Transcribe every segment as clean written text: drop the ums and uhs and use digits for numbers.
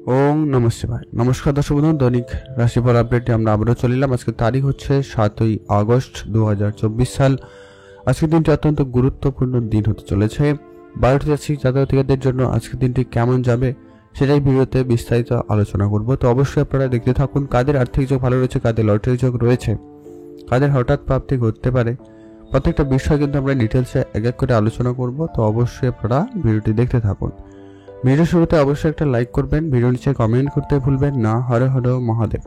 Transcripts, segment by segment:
ওম নমঃ শিবায়। নমস্কার দর্শক বন্ধু, দৈনিক রাশিফল আপডেটে আমরা আবারও চলে এলাম। আজকে তারিখ হচ্ছে 7ই আগস্ট 2024 সাল। আজকের দিনটি অত্যন্ত গুরুত্বপূর্ণ দিন হতে চলেছে। 12টি রাশি জাতক-জাতিকাদের জন্য আজকের দিনটি কেমন যাবে সেটাই ভিডিওতে বিস্তারিত আলোচনা করব। তো অবশ্যই আপনারা দেখতে থাকুন। কাদের আর্থিক যোগ ভালো রয়েছে, কাদের লটারি যোগ রয়েছে, কাদের হঠাৎ প্রাপ্তি ঘটতে পারে, প্রত্যেকটা বিষয় কিন্তু আমরা ডিটেলসে এক এক করে আলোচনা করব। তো অবশ্যই আপনারা ভিডিওটি দেখতে থাকুন। ভিডিও শুরুতে অবশ্যই একটা লাইক করবেন, ভিডিও নিচে কমেন্ট করতে ভুলবেন না। হরে হরে মহাদেব।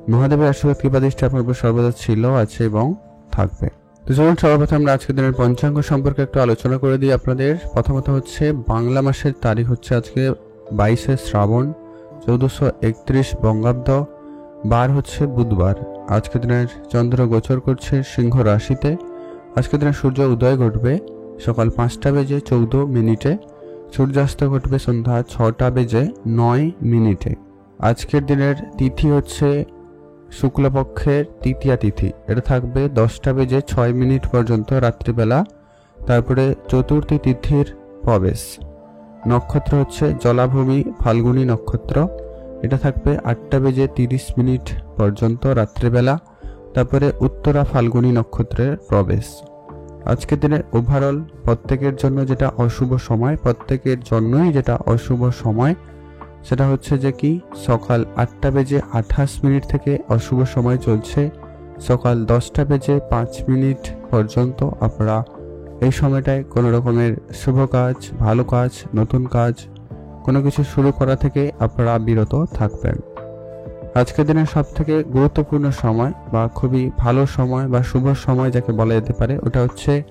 মহাদেবের আশীর্বাদ কৃপা দৃষ্টি আপনার উপর সর্বদা ছিল, আছে এবং থাকবে। তো চলুন সর্বপ্রথম আমরা আজকের দিনের পঞ্চাঙ্গ সম্পর্কে একটু আলোচনা করে দিই আপনাদের। প্রথমত হচ্ছে বাংলা মাসের তারিখ হচ্ছে আজকে 22শে শ্রাবণ 1431 বঙ্গাব্দ, বার হচ্ছে বুধবার। আজকের দিনের চন্দ্র গোচর করছে সিংহ রাশিতে। আজকের দিনের সূর্য উদয় ঘটবে সকাল 5টা বেজে 14 মিনিটে, সূর্যাস্ত ঘটবে সন্ধ্যা 6টা বেজে 9 মিনিটে। আজকের দিনের তিথি হচ্ছে শুক্লপক্ষের তৃতীয়া তিথি, এটা থাকবে 10টা বেজে 6 মিনিট পর্যন্ত রাত্রিবেলা। তারপরে চতুর্থী তিথির প্রবেশ। নক্ষত্র হচ্ছে জলাভূমি ফাল্গুনী নক্ষত্র, এটা থাকবে 8টা বেজে 30 মিনিট পর্যন্ত রাত্রিবেলা। তারপরে উত্তরা ফাল্গুনী নক্ষত্রের প্রবেশ। আজকের দিনে ওভারঅল প্রত্যেকের জন্য যেটা অশুভ সময়, প্রত্যেকের জন্যই যেটা অশুভ সময়, সেটা হচ্ছে যে কি সকাল 8টা বেজে 28 মিনিট থেকে অশুভ সময় চলছে সকাল 10টা বেজে 5 মিনিট পর্যন্ত। আপনারা এই সময়টায় কোনো রকমের শুভ কাজ, ভালো কাজ, নতুন কাজ, কোনো কিছু শুরু করা থেকে আপনারা বিরত থাকবেন। আজকের দিনের সব থেকে গুরুত্বপূর্ণ সময় বা খুবই ভালো সময় বা শুভ সময় যাকে বলা যেতে পারে, ওটা হচ্ছে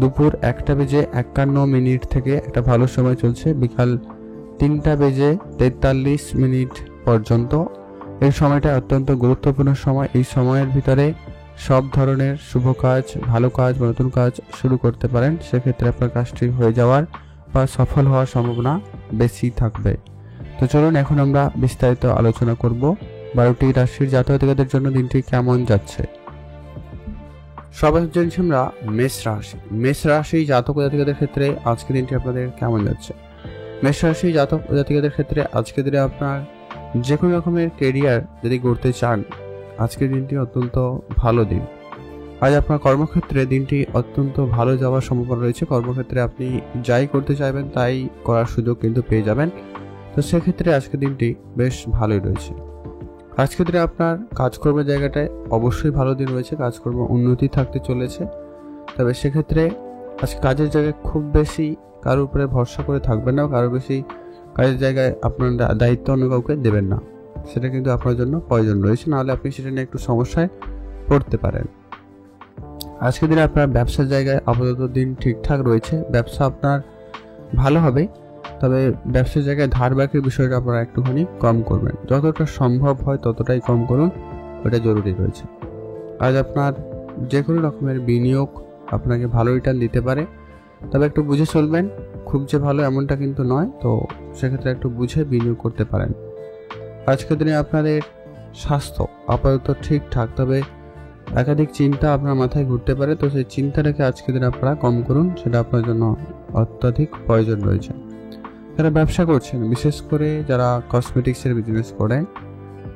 দুপুর 1টা বেজে 51 মিনিট থেকে একটা ভালো সময় চলছে বিকাল 3টা বেজে 43 মিনিট পর্যন্ত। এই সময়টা অত্যন্ত গুরুত্বপূর্ণ সময়। এই সময়ের ভিতরে সব ধরনের শুভ কাজ, ভালো কাজ বা নতুন কাজ শুরু করতে পারেন। সেক্ষেত্রে আপনার কাজটি হয়ে যাওয়ার বা সফল হওয়ার সম্ভাবনা বেশি থাকবে। তো চলুন এখন আমরা বিস্তারিত আলোচনা করব 12টি রাশির জাতক-জাতিকাদের জন্য দিনটি কেমন যাচ্ছে। সবাই জানছি আমরা মেষ রাশি জাতক-জাতিকাদের ক্ষেত্রে আজকের দিনটি আপনাদের কেমন যাচ্ছে। মেষ রাশি জাতক-জাতিকাদের ক্ষেত্রে আজকের দিনে আপনার যে কোনো রকমের কেরিয়ার যদি করতে চান, আজকের দিনটি অত্যন্ত ভালো দিন। আজ আপনার কর্মক্ষেত্রে দিনটি অত্যন্ত ভালো যাওয়ার সম্ভাবনা রয়েছে। কর্মক্ষেত্রে আপনি যাই করতে চাইবেন তাই করার সুযোগ কিন্তু পেয়ে যাবেন। তো সেক্ষেত্রে আজকের দিনটি বেশ ভালোই রয়েছে। আজকের দিনে আপনার কাজকর্মের জায়গাটায় অবশ্যই ভালো দিন রয়েছে, কাজকর্ম উন্নতি থাকতে চলেছে। তবে সেক্ষেত্রে আজকে কাজের জায়গায় খুব বেশি কারোর উপরে ভরসা করে থাকবেন না, কারো বেশি কাজের জায়গায় আপনার দায়িত্ব অন্য কাউকে দেবেন না, সেটা কিন্তু আপনার জন্য প্রয়োজন রয়েছে, নাহলে আপনি সেটা নিয়ে একটু সমস্যায় পড়তে পারেন। আজকের দিনে আপনার ব্যবসার জায়গায় আপাতত দিন ঠিকঠাক রয়েছে, ব্যবসা আপনার ভালো হবে। তবে ব্যবসার জায়গায় ধার বাকির বিষয়টা আপনারা একটুখানি কম করবেন, যতটা সম্ভব হয় ততটাই কম করুন, ওটা জরুরি রয়েছে। আজ আপনার যে কোনো রকমের বিনিয়োগ আপনাকে ভালো রিটার্ন দিতে পারে, তবে একটু বুঝে চলবেন। খুব যে ভালো এমনটা কিন্তু নয়, তো সেক্ষেত্রে একটু বুঝে বিনিয়োগ করতে পারেন। আজকের দিনে আপনাদের স্বাস্থ্য আপাতত ঠিকঠাক, তবে একাধিক চিন্তা আপনার মাথায় ঘুরতে পারে, তো সেই চিন্তাটাকে আজকের দিনে আপনারা কম করুন, সেটা আপনার জন্য অত্যাধিক প্রয়োজন রয়েছে। যারা ব্যবসা করছেন, বিশেষ করে যারা কসমেটিক্সের বিজনেস করেন,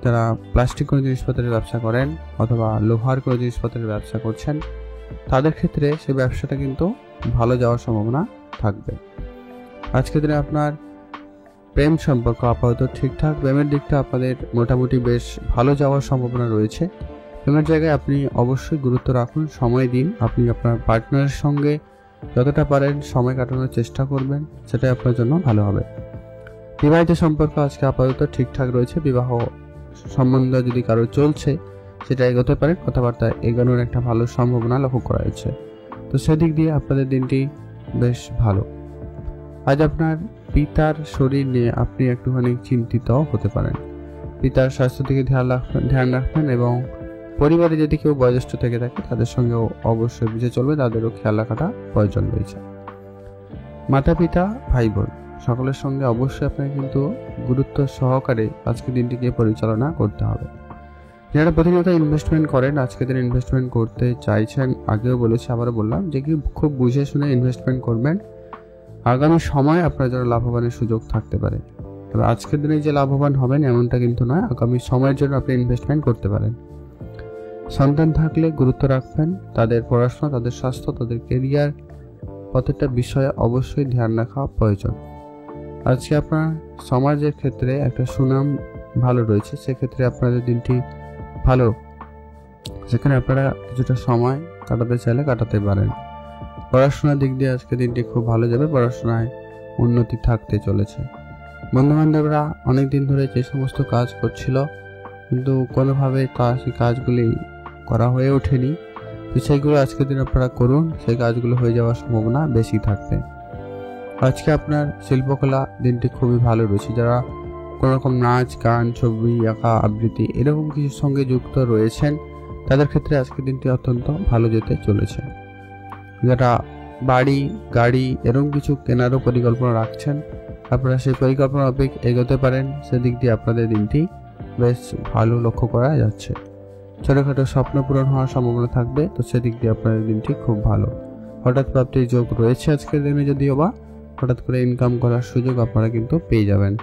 যারা প্লাস্টিক কোনো জিনিসপত্রের ব্যবসা করেন অথবা লোহার কোনো জিনিসপত্রের ব্যবসা করছেন, তাদের ক্ষেত্রে সেই ব্যবসাটা কিন্তু ভালো যাওয়ার সম্ভাবনা থাকবে। আজকের দিনে আপনার প্রেম সম্পর্ক আপাতত ঠিকঠাক, প্রেমের দিকটা আপনাদের মোটামুটি বেশ ভালো যাওয়ার সম্ভাবনা রয়েছে। প্রেমের জায়গায় আপনি অবশ্যই গুরুত্ব রাখুন, সময় দিন। আপনি আপনার পার্টনারের সঙ্গে যতটা পারেন সময় কাটানোর চেষ্টা করবেন, সেটাই আপনার জন্য ভালো হবে। বিবাহিত সম্পর্ক আজকে আপাতত ঠিকঠাক রয়েছে। বিবাহ সম্বন্ধ যদি কারো চলছে, সেটা এগোতে পারেন, কথাবার্তা এগোনোর একটা ভালো সম্ভাবনা লক্ষ্য করা যাচ্ছে। তো সেদিক দিয়ে আপনাদের দিনটি বেশ ভালো। আজ আপনার পিতার শরীর নিয়ে আপনি একটুখানি চিন্তিত হতে পারেন। পিতার স্বাস্থ্য দিকে ধ্যান রাখবেন এবং পরিবারে যদি কেউ বয়োজ্যেষ্ঠ থেকে থাকে তাদের সঙ্গেও অবশ্যই বুঝে চলবে, তাদেরও খেয়াল রাখাটা প্রয়োজন রয়েছে। মাতা পিতা, ভাই বোন সকলের সঙ্গে অবশ্যই আপনাকে কিন্তু গুরুত্ব সহকারে আজকের দিনটিকে পরিচালনা করতে হবে। যারা প্রতিনিয়ত ইনভেস্টমেন্ট করেন, আজকের দিন ইনভেস্টমেন্ট করতে চাইছেন, আগেও বলেছি আবারও বললাম যে কি খুব বুঝে শুনে ইনভেস্টমেন্ট করবেন। আগামী সময় আপনার জন্য লাভবানের সুযোগ থাকতে পারে। তবে আজকের দিনে যে লাভবান হবেন এমনটা কিন্তু নয়, আগামী সময়ের জন্য আপনি ইনভেস্টমেন্ট করতে পারেন। সন্তান থাকলে গুরুত্ব রাখবেন, তাদের পড়াশোনা, তাদের স্বাস্থ্য, তাদের কেরিয়ার, প্রত্যেকটা বিষয়ে অবশ্যই ধ্যান রাখা প্রয়োজন। আজকে আপনার সমাজের ক্ষেত্রে একটা সুনাম ভালো রয়েছে, সেক্ষেত্রে আপনাদের দিনটি ভালো, যেখানে আপনারা কিছুটা সময় কাটাতে চাইলে কাটাতে পারেন। পড়াশোনার দিক দিয়ে আজকে দিনটি খুব ভালো যাবে, পড়াশোনায় উন্নতি থাকতে চলেছে। বন্ধুবান্ধবরা অনেক দিন ধরে যে সমস্ত কাজ করছিল কিন্তু কোনোভাবে সেই কাজগুলি করা হয়ে ওঠেনি, তো সেইগুলো আজকের দিন আপনারা করুন, সেই কাজগুলো হয়ে যাওয়ার সম্ভাবনা বেশি থাকবে। আজকে আপনার শিল্পকলা দিনটি খুবই ভালো রয়েছে। যারা কোনো রকম নাচ, গান, ছবি আঁকা, আবৃত্তি এরকম কিছুর সঙ্গে যুক্ত রয়েছেন তাদের ক্ষেত্রে আজকের দিনটি অত্যন্ত ভালো যেতে চলেছে। যারা বাড়ি, গাড়ি এরকম কিছু কেনারও পরিকল্পনা রাখছেন, আপনারা সেই পরিকল্পনা মাফিক এগোতে পারেন, সেদিক দিয়ে আপনাদের দিনটি বেশ ভালো লক্ষ্য করা যাচ্ছে। ছোটোখাটো স্বপ্ন পূরণ হওয়ার সম্ভাবনা থাকবে, তো সেদিক দিয়ে আপনাদের দিনটি খুব ভালো। হঠাৎ প্রাপ্তির যোগ রয়েছে আজকের দিনে, যদিও বা হঠাৎ করে ইনকাম করার সুযোগ আপনারা কিন্তু পেয়ে যাবেন,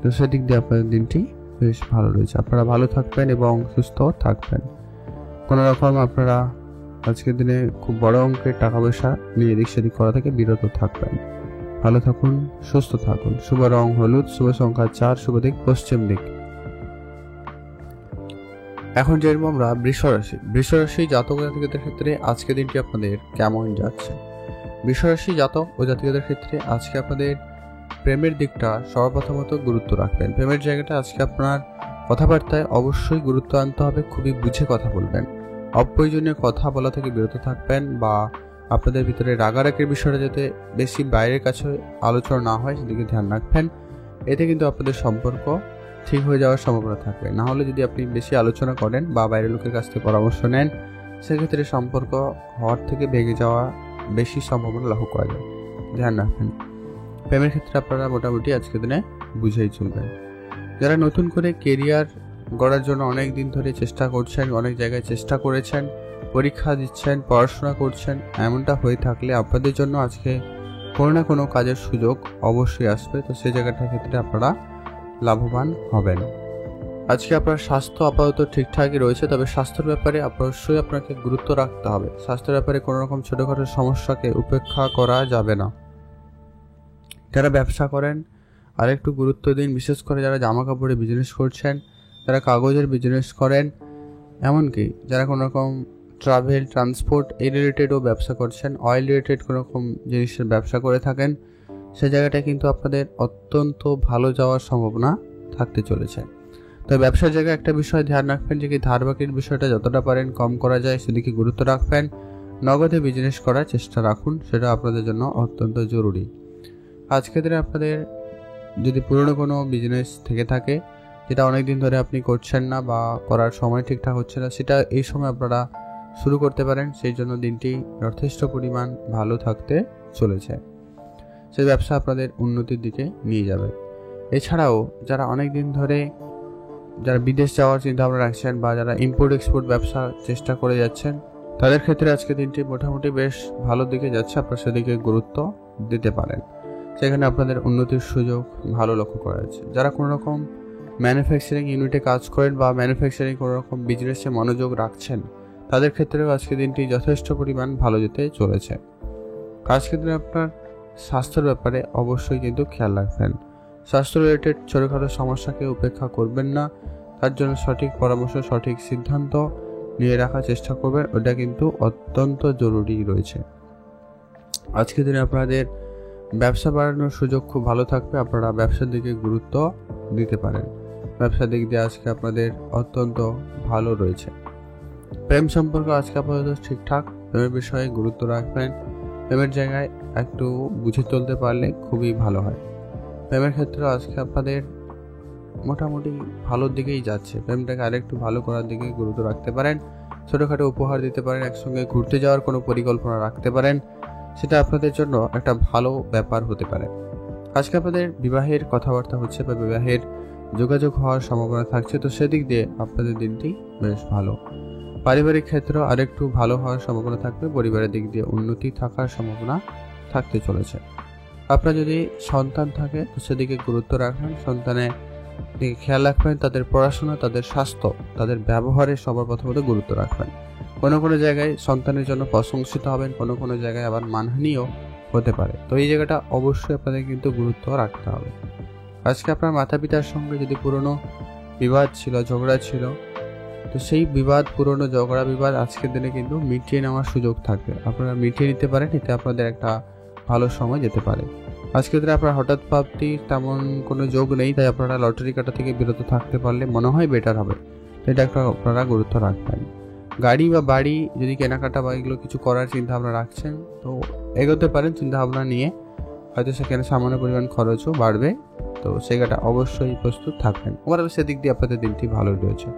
তো সেদিক দিয়ে আপনাদের দিনটি বেশ ভালো রয়েছে। আপনারা ভালো থাকবেন এবং সুস্থ থাকবেন। কোনো রকম আপনারা আজকের দিনে খুব বড় অঙ্কের টাকা পয়সা নিয়ে এদিক সেদিক করা থেকে বিরত থাকবেন। ভালো থাকুন, সুস্থ থাকুন। শুভ রং হলুদ, শুভ সংখ্যা 4, শুভ দিক পশ্চিম দিক। এখন জানবো আমরা বৃষরাশি। বৃষরাশি জাতক জাতিকাদের ক্ষেত্রে আজকে দিনটি আপনাদের কেমন যাচ্ছে। বৃষরাশি জাতক ও জাতিকাদের ক্ষেত্রে আজকে আপনাদের প্রেমের দিকটা সর্বপ্রথমত গুরুত্ব রাখবেন। প্রেমের জায়গাটা আজকে আপনার কথাবার্তায় অবশ্যই গুরুত্ব আনতে হবে, খুবই বুঝে কথা বলবেন। অপ্রয়োজনীয় কথা বলা থেকে বিরত থাকবেন, বা আপনাদের ভিতরে রাগারাগির বিষয়টা যাতে বেশি বাইরের কাছে আলোচনা না হয় সেদিকে ধ্যান রাখবেন। এতে কিন্তু আপনাদের সম্পর্ক ঠিক হয়ে যাওয়ার সম্ভাবনা থাকবে। না হলে যদি আপনি বেশি আলোচনা করেন বা বাইরের লোকের কাছ থেকে পরামর্শ নেন, সেক্ষেত্রে সম্পর্ক হওয়ার থেকে ভেঙে যাওয়া বেশি সম্ভাবনা লক্ষ্য করা যায়, ধ্যান রাখবেন। প্রেমের ক্ষেত্রে আপনারা মোটামুটি আজকের দিনে বুঝেই চলবেন। যারা নতুন করে কেরিয়ার গড়ার জন্য অনেক দিন ধরে চেষ্টা করছেন, অনেক জায়গায় চেষ্টা করেছেন, পরীক্ষা দিচ্ছেন, পড়াশোনা করছেন, এমনটা হয়ে থাকলে আপনাদের জন্য আজকে কোনো না কোনো কাজের সুযোগ অবশ্যই আসবে, তো সেই জায়গাটার ক্ষেত্রে আপনারা লাভবান হবেন। আজকে আপনার স্বাস্থ্য আপাতত ঠিকঠাকই রয়েছে, তবে স্বাস্থ্যের ব্যাপারে অবশ্যই আপনাকে গুরুত্ব রাখতে হবে। স্বাস্থ্যের ব্যাপারে কোনো রকম ছোটোখাটো সমস্যাকে উপেক্ষা করা যাবে না। যারা ব্যবসা করেন আর একটু গুরুত্ব দিন, বিশেষ করে যারা জামা কাপড়ে বিজনেস করছেন, যারা কাগজের বিজনেস করেন, এমনকি যারা কোনো রকম ট্রাভেল, ট্রান্সপোর্ট এই রিলেটেডও ব্যবসা করছেন, অয়েল রিলেটেড কোনো রকম জিনিসের ব্যবসা করে থাকেন, সে জায়গাটায় কিন্তু আপনাদের অত্যন্ত ভালো যাওয়ার সম্ভাবনা থাকতে চলেছে। তো ব্যবসার জায়গায় একটা বিষয় ধ্যান রাখবেন যে কি ধার বাকির বিষয়টা যতটা পারেন কম করা যায় সেদিকে গুরুত্ব রাখবেন। নগদে বিজনেস করার চেষ্টা রাখুন, সেটা আপনাদের জন্য অত্যন্ত জরুরি। আজকের দিনে আপনাদের যদি পুরনো কোনো বিজনেস থেকে থাকে যেটা অনেক দিন ধরে আপনি করছেন না বা করার সময় ঠিকঠাক হচ্ছে না, সেটা এই সময় আপনারা শুরু করতে পারেন। সেই জন্য দিনটি যথেষ্ট পরিমাণ ভালো থাকতে চলেছে, সেই ব্যবসা আপনাদের উন্নতির দিকে নিয়ে যাবে। এছাড়াও যারা অনেক দিন ধরে যারা বিদেশ যাওয়ার চিন্তা ভাবনা রাখছেন বা যারা ইম্পোর্ট এক্সপোর্ট ব্যবসা চেষ্টা করে যাচ্ছেন, তাদের ক্ষেত্রে আজকে দিনটি মোটামুটি বেশ ভালো দিকে যাচ্ছে। আপনারা সেদিকে গুরুত্ব দিতে পারেন, সেখানে আপনাদের উন্নতির সুযোগ ভালো লক্ষ্য করা যাচ্ছে। যারা কোনো রকম ম্যানুফ্যাকচারিং ইউনিটে কাজ করেন বা ম্যানুফ্যাকচারিং কোনো রকম বিজনেসে মনোযোগ রাখছেন, তাদের ক্ষেত্রেও আজকে দিনটি যথেষ্ট পরিমাণ ভালো যেতে চলেছে। আজকের দিনে আপনার স্বাস্থ্যের ব্যাপারে অবশ্যই কিন্তু খেয়াল রাখবেন। স্বাস্থ্য রিলেটেড ছোটোখাটো সমস্যাকে উপেক্ষা করবেন না, তার জন্য সঠিক পরামর্শ, সঠিক সিদ্ধান্ত নিয়ে রাখার চেষ্টা করবেন, ওটা কিন্তু অত্যন্ত জরুরি রয়েছে। আজকের দিনে আপনাদের ব্যবসা বাড়ানোর সুযোগ খুব ভালো থাকবে, আপনারা ব্যবসার দিকে গুরুত্ব দিতে পারেন। ব্যবসার দিক দিয়ে আজকে আপনাদের অত্যন্ত ভালো রয়েছে। প্রেম সম্পর্ক আজকে আপাতত ঠিকঠাক, প্রেমের বিষয়ে গুরুত্ব রাখবেন। প্রেমের জায়গায় একটু বুঝে চলতে পারলে খুবই ভালো হয়। প্রেমের ক্ষেত্রে আজকে আপনাদের মোটামুটি ভালোর দিকেই যাচ্ছে। প্রেমটাকে আরেকটু ভালো করার দিকে গুরুত্ব রাখতে পারেন, ছোটোখাটো উপহার দিতে পারেন, একসঙ্গে ঘুরতে যাওয়ার কোনো পরিকল্পনা রাখতে পারেন, সেটা আপনাদের জন্য একটা ভালো ব্যাপার হতে পারে। আজকে আপনাদের বিবাহের কথাবার্তা হচ্ছে বা বিবাহের যোগাযোগ হওয়ার সম্ভাবনা থাকছে, তো সেদিক দিয়ে আপনাদের দিনটি বেশ ভালো। পারিবারিক ক্ষেত্র আরেকটু ভালো হওয়ার সম্ভাবনা থাকবে, পরিবারের দিক দিয়ে উন্নতি থাকার সম্ভাবনা থাকতে চলেছে। আপনার যদি সন্তান থাকে তো সেদিকে গুরুত্ব রাখবেন, সন্তানের দিকে খেয়াল রাখবেন, তাদের পড়াশোনা, তাদের স্বাস্থ্য, তাদের ব্যবহারে সবার প্রথমত গুরুত্ব রাখবেন। কোনো কোনো জায়গায় সন্তানের জন্য প্রশংসিত হবেন, কোনো কোনো জায়গায় আবার মানহানিও হতে পারে। তো এই জায়গাটা অবশ্যই আপনাদের কিন্তু গুরুত্ব রাখতে হবে। আজকে আপনার মাতা পিতার সঙ্গে যদি পুরনো বিবাদ ছিল, ঝগড়া ছিল, তো সেই বিবাদ, পুরনো ঝগড়া বিবাদ আজকের দিনে কিন্তু মিটিয়ে নেওয়ার সুযোগ থাকবে। আপনারা মিটিয়ে নিতে পারেন, এতে আপনাদের একটা ভালো সময় যেতে পারে। আজকের দিনে আপনার হঠাৎ প্রাপ্তি তেমন কোনো যোগ নেই, তাই আপনারা লটারি কাটা থেকে বিরত থাকতে পারলে মনে হয় বেটার হবে। এটা একটা আপনারা গুরুত্ব রাখবেন। গাড়ি বা বাড়ি যদি কেনাকাটা বা এগুলো কিছু করার চিন্তা ভাবনা রাখছেন তো এগোতে পারেন চিন্তা ভাবনা নিয়ে, হয়তো সেখানে সামান্য পরিমাণ খরচও বাড়বে, তো সেটা অবশ্যই প্রস্তুত থাকবেন। ওভারঅল সেদিক দিয়ে আপনাদের দিনটি ভালো রয়েছে।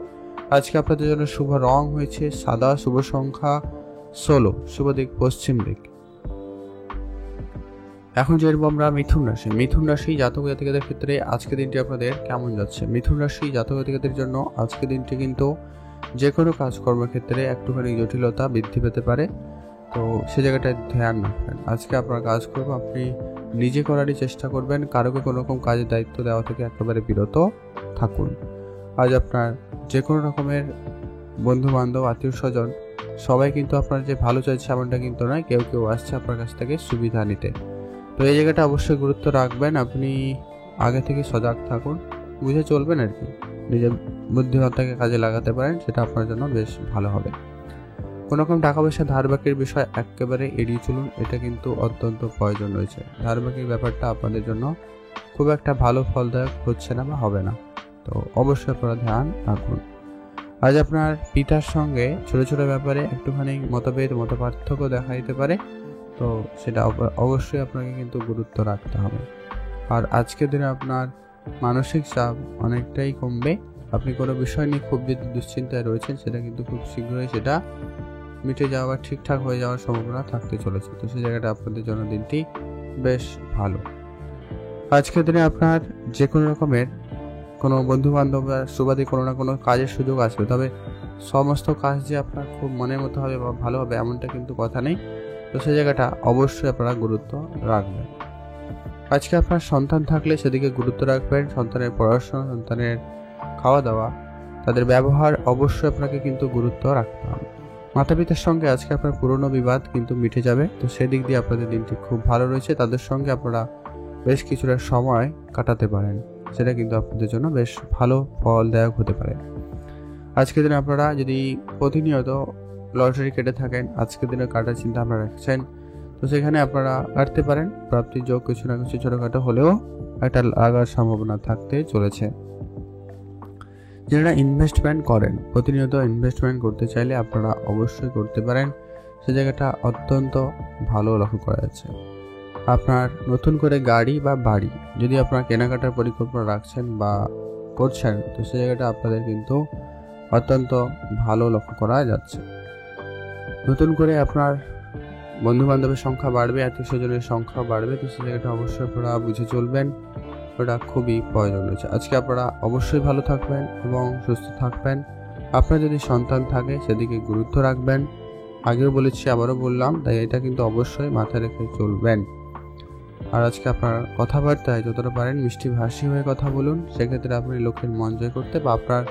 আজকে আপনাদের জন্য শুভ রং হয়েছে সাদা, শুভ সংখ্যা 16, শুভ দিক পশ্চিম দিক। এখন যে আমরা মিথুন রাশি জাতক জাতিকাদের ক্ষেত্রে আজকের দিনটি আপনাদের কেমন যাচ্ছে? মিথুন রাশি জাতক জাতিকাদের জন্য আজকের দিনটি কিন্তু যে কোনো কাজকর্মের ক্ষেত্রে একটুখানি জটিলতা বৃদ্ধি পেতে পারে, তো সে জায়গাটায় ধ্যান রাখবেন। আজকে আপনার কাজকর্ম আপনি নিজে করারই চেষ্টা করবেন, কারোকে কোনো রকম কাজের দায়িত্ব দেওয়া থেকে একেবারে বিরত থাকুন। আজ আপনার যে কোনো রকমের বন্ধু বান্ধব, আত্মীয় স্বজন সবাই কিন্তু আপনার যে ভালো চাইছে এমনটা কিন্তু নয়, কেউ কেউ আসছে আপনার কাছ থেকে সুবিধা নিতে। তো এই জায়গাটা অবশ্যই গুরুত্ব রাখবেন, আপনি আগে থেকে সজাগ থাকুন, বুঝে চলবেন আর কি। নিজের বুদ্ধিমত্তাকে কাজে লাগাতে পারেন, সেটা আপনার জন্য বেশ ভালো হবে। কোনো রকম টাকা পয়সা ধার বাকির বিষয় একেবারে এড়িয়ে চলুন, এটা কিন্তু অত্যন্ত প্রয়োজন রয়েছে। ধার বাকির ব্যাপারটা আপনাদের জন্য খুব একটা ভালো ফলদায়ক হচ্ছে না বা হবে না, তো অবশ্যই আপনারা ধ্যান রাখুন। আজ আপনার পিতার সঙ্গে ছোট ছোট ব্যাপারে একটুখানি মতপার্থক্য দেখা দিতে পারে, তো সেটা অবশ্যই আপনাকে কিন্তু গুরুত্ব রাখতে হবে। আর আজকের দিনে আপনার মানসিক চাপ অনেকটাই কমবে। আপনি কোনো বিষয় নিয়ে খুব যদি দুশ্চিন্তায় রয়েছেন, সেটা কিন্তু খুব শীঘ্রই সেটা মিটে যাওয়া, ঠিকঠাক হয়ে যাওয়ার সম্ভাবনা থাকতে চলেছে। তো সেই জায়গাটা আপনাদের জন্য দিনটি বেশ ভালো। আজকের দিনে আপনার যে কোনো রকমের কোনো বন্ধু বান্ধব বা সুবাদী কোনো না কোনো কাজের সুযোগ আসবে, তবে সমস্ত কাজ যে আপনার খুব মনের মতো হবে বা ভালো হবে এমনটা কিন্তু কথা নেই, তো সেই জায়গাটা অবশ্যই আপনারা গুরুত্ব রাখবেন। আজকে আপনার সন্তান থাকলে সেদিকে গুরুত্ব রাখবেন, সন্তানের পড়াশোনা, সন্তানের খাওয়া দাওয়া, তাদের ব্যবহার অবশ্যই আপনাকে কিন্তু গুরুত্ব রাখতে হবে। মাতা পিতার সঙ্গে আজকে আপনার পুরনো বিবাদ কিন্তু মিটে যাবে, তো সেদিক দিয়ে আপনাদের দিনটি খুব ভালো রয়েছে। তাদের সঙ্গে আপনারা বেশ কিছুটা সময় কাটাতে পারেন, সেটা কিন্তু আপনাদের জন্য বেশ ভালো ফলদায়ক হতে পারে। আজকের দিনে আপনারা যদি প্রতিনিয়ত লটারি কেটে থাকেন, আজকের দিনে কাটার চিন্তা আপনারা রাখছেন, তো সেখানে আপনারা কাটতে পারেন। প্রাপ্তির যোগ কিছু না কিছু ছোটোখাটো হলেও একটা লাগার সম্ভাবনা থাকতে চলেছে। যারা ইনভেস্টমেন্ট করেন, প্রতিনিয়ত ইনভেস্টমেন্ট করতে চাইলে আপনারা অবশ্যই করতে পারেন, সে জায়গাটা অত্যন্ত ভালো লক্ষ্য করা যাচ্ছে। আপনার নতুন করে গাড়ি বা বাড়ি যদি আপনারা কেনাকাটার পরিকল্পনা রাখছেন বা করছেন, তো সে জায়গাটা আপনাদের কিন্তু অত্যন্ত ভালো লক্ষ্য করা যাচ্ছে। নতুন করে আপনার বন্ধু বান্ধবের সংখ্যা বাড়বে, আত্মীয় স্বজনের সংখ্যা বাড়বে, তো সে জায়গাটা অবশ্যই আপনারা বুঝে চলবেন, ওটা খুবই প্রয়োজন রয়েছে। আজকে আপনারা অবশ্যই ভালো থাকবেন এবং সুস্থ থাকবেন। আপনার যদি সন্তান থাকে সেদিকে গুরুত্ব রাখবেন, আগেও বলেছি আবারও বললাম, তাই এটা কিন্তু অবশ্যই মাথায় রেখে চলবেন। আর আজকে আপনার কথাবার্তায় যতটা পারেন মিষ্টি ভাষী হয়ে কথা বলুন, সেক্ষেত্রে আপনি লক্ষ্যের মন জয় করতে বা আপনার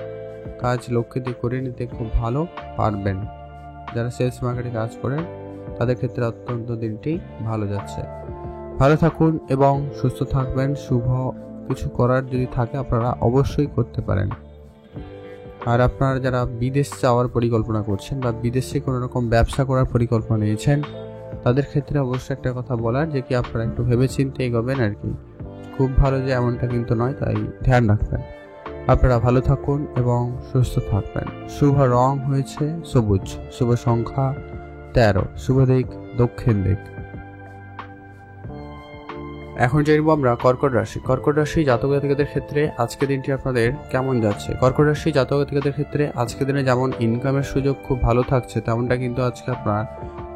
কাজ লক্ষ্যে দিয়ে করে নিতে খুব ভালো পারবেন। যারা সেলস মার্কেটে কাজ করেন তাদের ক্ষেত্রে অত্যন্ত দিনটি ভালো যাচ্ছে। ভালো থাকুন এবং সুস্থ থাকবেন। শুভ কিছু করার যদি থাকে আপনারা অবশ্যই করতে পারেন। আর আপনারা যারা বিদেশ যাওয়ার পরিকল্পনা করছেন বা বিদেশে কোনো রকম ব্যবসা করার পরিকল্পনা নিয়েছেন, তাদের ক্ষেত্রে অবশ্যই একটা কথা বলার যে কি আপনারা একটু ভেবেচিন্তে এগোবেন আর কি। খুব ভালো যে এমনটা কিন্তু নয়, তাই ধ্যান রাখবেন। আপনারা ভালো থাকুন এবং সুস্থ থাকবেন। শুভ রং হয়েছে সবুজ, শুভ সংখ্যা 13, শুভ দিক দক্ষিণ দিক। এখন জানবো আমরা কর্কট রাশি জাতক জাতিকাদের ক্ষেত্রে আজকের দিনটি আপনাদের কেমন যাচ্ছে। কর্কট রাশি জাতক জাতিকাদের ক্ষেত্রে আজকের দিনে যেমন ইনকামের সুযোগ খুব ভালো থাকছে, তেমনটা কিন্তু আজকে আপনার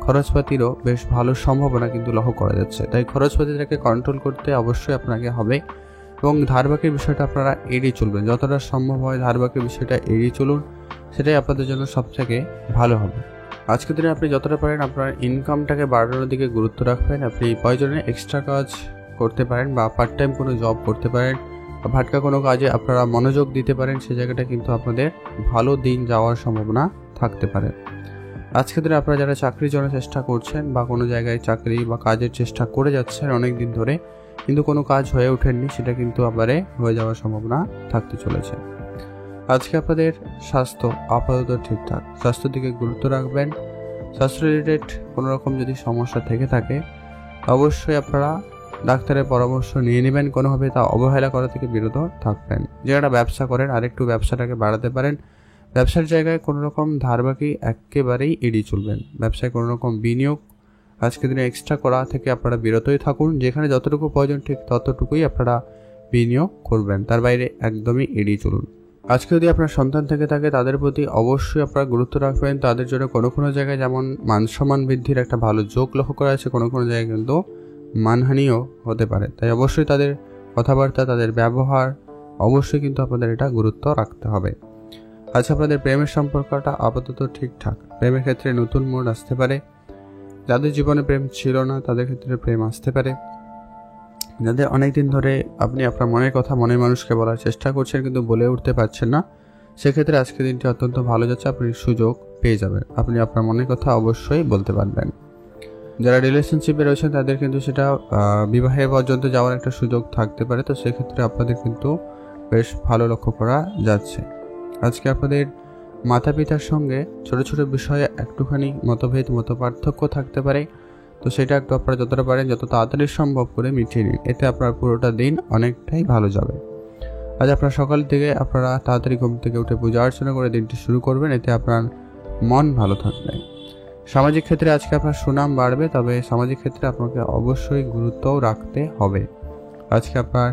খরচপাতিরও বেশ ভালো সম্ভাবনা কিন্তু লক্ষ্য করা যাচ্ছে। তাই খরচপাতিটাকে কন্ট্রোল করতে অবশ্যই আপনাকে হবে এবং ধারবাকির বিষয়টা আপনারা এড়িয়ে চলবেন। যতটা সম্ভব হয় ধারবাকির বিষয়টা এড়িয়ে চলুন, সেটাই আপনাদের জন্য সবথেকে ভালো হবে। আজকের দিনে আপনি যতটা পারেন আপনার ইনকামটাকে বাড়ানোর দিকে গুরুত্ব রাখবেন। আপনি প্রয়োজনে এক্সট্রা কাজ করতে পারেন বা পার্ট টাইম কোনো জব করতে পারেন বা ভাটকা কোনো কাজে আপনারা মনোযোগ দিতে পারেন, সেই জায়গাটা কিন্তু আপনাদের ভালো দিন যাওয়ার সম্ভাবনা থাকতে পারে। আজকের দিনে আপনারা যারা চাকরির জন্য চেষ্টা করছেন বা কোনো জায়গায় চাকরি বা কাজের চেষ্টা করে যাচ্ছেন অনেক দিন ধরে, কিন্তু কোনো কাজ হয়ে ওঠেননি, সেটা কিন্তু আবারে হয়ে যাওয়ার সম্ভাবনা থাকতে চলেছে। আজকে আপনাদের স্বাস্থ্য আপাতত ঠিকঠাক, স্বাস্থ্যের দিকে গুরুত্ব রাখবেন। স্বাস্থ্য রিলেটেড কোনো রকম যদি সমস্যা থেকে থাকে অবশ্যই আপনারা ডাক্তারের পরামর্শ নিয়ে নেবেন, কোনোভাবে তা অবহেলা করা থেকে বিরত থাকবেন। যারা ব্যবসা করেন আরেকটু ব্যবসাটাকে বাড়াতে পারেন। ব্যবসার জায়গায় কোনো রকম ধারবাকি একেবারেই এড়িয়ে চলবেন। ব্যবসায় কোনো রকম বিনিয়োগ আজকের দিনে এক্সট্রা করা থেকে আপনারা বিরতই থাকুন। যেখানে যতটুকু প্রয়োজন ঠিক ততটুকুই আপনারা বিনিয়োগ করবেন, তার বাইরে একদমই এড়িয়ে চলুন। আজকে যদি আপনার সন্তান থেকে থাকে তাদের প্রতি অবশ্যই আপনারা গুরুত্ব রাখবেন। তাদের জন্য কোনো কোনো জায়গায় যেমন মান সম্মান বৃদ্ধির একটা ভালো যোগ লক্ষ্য করা আছে, কোনো কোনো জায়গায় কিন্তু মানহানিও হতে পারে। তাই অবশ্যই তাদের কথাবার্তা, তাদের ব্যবহার অবশ্যই কিন্তু আপনাদের এটা গুরুত্ব রাখতে হবে। আচ্ছা, আপনাদের প্রেমের সম্পর্কটা আপাতত ঠিকঠাক। প্রেমের ক্ষেত্রে নতুন মোড় আসতে পারে। যাদের জীবনে প্রেম ছিল না তাদের ক্ষেত্রে প্রেম আসতে পারে। যাদের অনেকদিন ধরে আপনি আপনার মনের কথা মনের মানুষকে বলার চেষ্টা করছেন কিন্তু বলে উঠতে পারছেন না, সেক্ষেত্রে আজকের দিনটি অত্যন্ত ভালো যাচ্ছে। আপনি সুযোগ পেয়ে যাবেন, আপনি আপনার মনের কথা অবশ্যই বলতে পারবেন। যারা রিলেশনশিপে রয়েছেন তাদের কিন্তু সেটা বিবাহে পর্যন্ত যাওয়ার একটা সুযোগ থাকতে পারে। তো সেক্ষেত্রে আপনাদের কিন্তু বেশ ভালো লক্ষ্য করা যাচ্ছে। আজকে আপনাদের মাতা পিতার সঙ্গে ছোট ছোট বিষয়ে একটুখানি মত পার্থক্য থাকতে পারে। তো সেটা একটু আপনারা যতটা পারেন যত তাড়াতাড়ি সম্ভব করে মিটিয়ে নিন, এতে আপনার পুরোটা দিন অনেকটাই ভালো যাবে। আজ আপনার সকাল থেকে আপনারা তাড়াতাড়ি ঘুম থেকে উঠে পূজা অর্চনা করে দিনটি শুরু করবেন, এতে আপনার মন ভালো থাকবে। সামাজিক ক্ষেত্রে আজকে আপনার সুনাম বাড়বে, তবে সামাজিক ক্ষেত্রে আপনাকে অবশ্যই গুরুত্বও রাখতে হবে। আজকে আপনার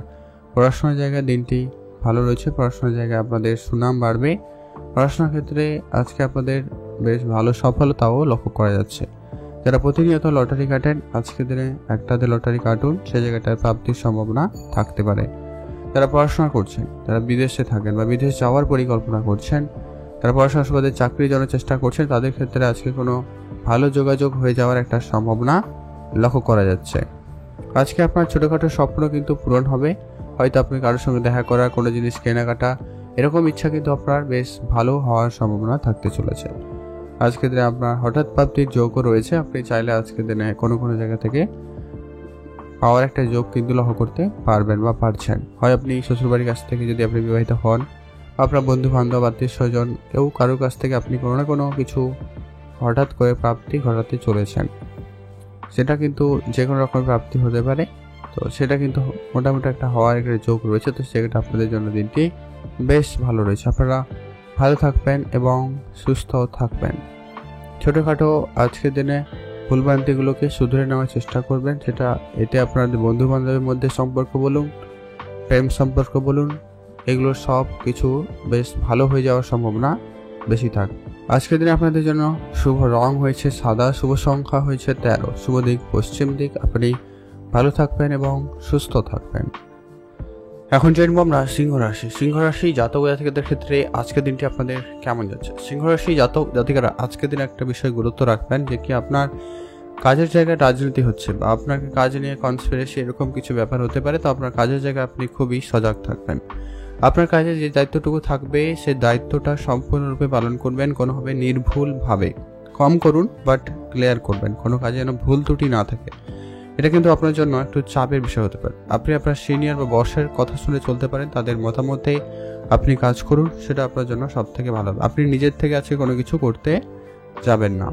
পড়াশোনার জায়গায় দিনটি ভালো রয়েছে, পড়াশোনার জায়গায় আপনাদের সুনাম বাড়বে। পড়াশোনার ক্ষেত্রে আজকে আপনাদের বেশ ভালো সফলতাও লক্ষ্য করা যাচ্ছে। যারা প্রতিনিয়ত লটারি কাটেন আজকের দিনে একটাতে লটারি কাটুন, সেই জায়গাটায় প্রাপ্তির সম্ভাবনা থাকতে পারে। যারা পড়াশোনা করছেন, যারা বিদেশে থাকেন বা বিদেশ যাওয়ার পরিকল্পনা করছেন, যারা পড়াশোনার সুবাদে চাকরির জন্য চেষ্টা করছেন, তাদের ক্ষেত্রে আজকে কোনো ভালো যোগাযোগ হয়ে যাওয়ার একটা সম্ভাবনা লক্ষ্য করা যাচ্ছে। আজকে আপনার ছোটোখাটো স্বপ্ন কিন্তু পূরণ হবে। হয়তো আপনি কারোর সঙ্গে দেখা করা, কোনো জিনিস কেনাকাটা, এরকম ইচ্ছা কিন্তু আপনার বেশ ভালো হওয়ার সম্ভাবনা থাকতে চলেছে। আজকের দিনে আপনার হঠাৎ প্রাপ্তির যোগও রয়েছে। আপনি চাইলে আজকের দিনে কোনো কোনো জায়গা থেকে পাওয়ার একটা যোগ কিন্তু লক্ষ্য করতে পারবেন বা পারছেন। হয় আপনি শ্বশুরবাড়ির কাছ থেকে যদি আপনি বিবাহিত হন, আপনার বন্ধু বান্ধব আত্মীয় স্বজন কেউ কারোর কাছ থেকে আপনি কোনো না কোনো কিছু হঠাৎ করে প্রাপ্তি ঘটাতে চলেছেন। সেটা কিন্তু যে কোনো রকমের প্রাপ্তি হতে পারে। তো সেটা কিন্তু মোটামুটি একটা হওয়ার একটা যোগ রয়েছে। তো সেটা আপনাদের জন্য দিনটি বেশ ভালো রয়েছে। আপনারা ভালো থাকবেন এবং সুস্থ থাকবেন। ছোটোখাটো আজকের দিনে ভুলভ্রান্তিগুলোকে শুধরে নেওয়ার চেষ্টা করবেন। সেটা এতে আপনাদের বন্ধু বান্ধবের মধ্যে সম্পর্ক বলুন, প্রেম সম্পর্ক বলুন, এগুলো সব কিছু বেশ ভালো হয়ে যাওয়ার সম্ভাবনা বেশি থাকে। আজকের দিনে আপনাদের জন্য শুভ রং হয়েছে সাদা, শুভ সংখ্যা হয়েছে 13, শুভ দিক পশ্চিম দিক। আপনি ভালো থাকবেন এবং সুস্থ থাকবেন। এখন জানবো আমরা সিংহ রাশি। সিংহ রাশি জাতক জাতিকাদের ক্ষেত্রে আজকের দিনটি আপনাদের কেমন যাচ্ছে। সিংহ রাশি জাতক জাতিকারা আজকের দিনে একটা বিষয় গুরুত্ব রাখবেন, যে কি আপনার কাজের জায়গায় রাজনীতি হচ্ছে বা আপনাকে কাজ নিয়ে কনস্পিরেসি এরকম কিছু ব্যাপার হতে পারে। তো আপনার কাজের জায়গায় আপনি খুবই সজাগ থাকবেন। আপনার কাজে যে দায়িত্বটুকু থাকবে সেই দায়িত্বটা সম্পূর্ণরূপে পালন করবেন, কোনোভাবে নির্ভুলভাবে। কম করুন বাট ক্লিয়ার করবেন, কোনো কাজে যেন ভুল ত্রুটি না থাকে। এটা কিন্তু আপনার জন্য একটু চাপের বিষয় হতে পারে। আপনি আপনার সিনিয়র বা বসের কথা শুনে চলতে পারেন, তাদের মতামতে আপনি কাজ করুন, সেটা আপনার জন্য সব থেকে ভালো হবে। আপনি নিজের থেকে আজকে কোনো কিছু করতে যাবেন না।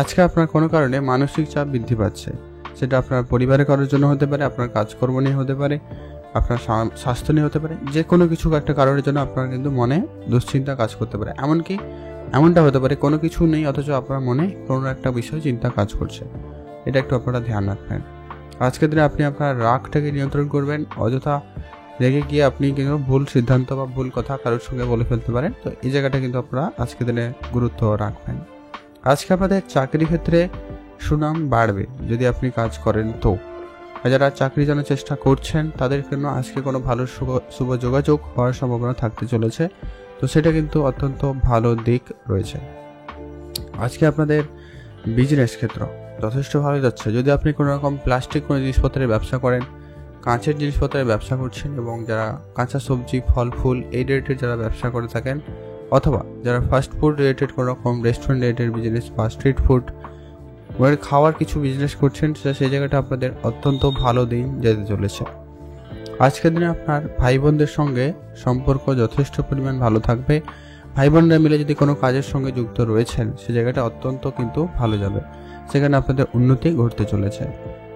আজকে আপনার কোনো কারণে মানসিক চাপ বৃদ্ধি পাচ্ছে, সেটা আপনার পরিবারের কারোর জন্য হতে পারে, আপনার কাজকর্ম নিয়ে হতে পারে, আপনার স্বাস্থ্য নিয়ে হতে পারে। যে কোনো কিছু একটা কারণের জন্য আপনার কিন্তু মনে দুশ্চিন্তা কাজ করতে পারে। এমনকি এমনটা হতে পারে কোনো কিছু নেই অথচ আপনার মনে কোনো একটা বিষয় চিন্তা কাজ করছে। এটা একটু আপনারা ধ্যান রাখবেন। আজকের দিনে আপনি আপনার রাগটাকে নিয়ন্ত্রণ করবেন। অযথা রেগে গিয়ে আপনি কিন্তু ভুল সিদ্ধান্ত বা ভুল কথা কারোর সঙ্গে বলে ফেলতে পারেন। তো এই জায়গাটা কিন্তু আপনারা আজকের দিনে গুরুত্ব রাখবেন। আজকে আপনাদের চাকরি ক্ষেত্রে সুনাম বাড়বে যদি আপনি কাজ করেন। তো যারা চাকরির জন্য চেষ্টা করছেন তাদের জন্য আজকে কোনো ভালো শুভ যোগাযোগ হওয়ার সম্ভাবনা থাকতে চলেছে। তো সেটা কিন্তু অত্যন্ত ভালো দিক রয়েছে। আজকে আপনাদের বিজনেস ক্ষেত্র যথেষ্ট ভালো যাচ্ছে। যদি আপনি কোনো রকম প্লাস্টিক কোনো জিনিসপত্রের ব্যবসা করেন, কাঁচের জিনিসপত্রের ব্যবসা করছেন এবং যারা কাঁচা সবজি ফল ফুল এই রিলেটেড যারা ব্যবসা করে থাকেন, অথবা যারা ফাস্ট ফুড রিলেটেড কোনো রকম রেস্টুরেন্ট রিলেটেড বিজনেস বা স্ট্রিট ফুড খাওয়ার কিছু বিজনেস করছেন, সেই জায়গাটা আপনাদের অত্যন্ত ভালো দিন যেতে চলেছে। আজকের দিনে আপনার ভাই বোনদের সঙ্গে সম্পর্ক যথেষ্ট পরিমাণ ভালো থাকবে। ভাই বোনরা মিলে যদি কোনো কাজের সঙ্গে যুক্ত রয়েছেন, সে জায়গাটা অত্যন্ত কিন্তু ভালো যাবে, সেখানে আপনাদের উন্নতি ঘটতে চলেছে।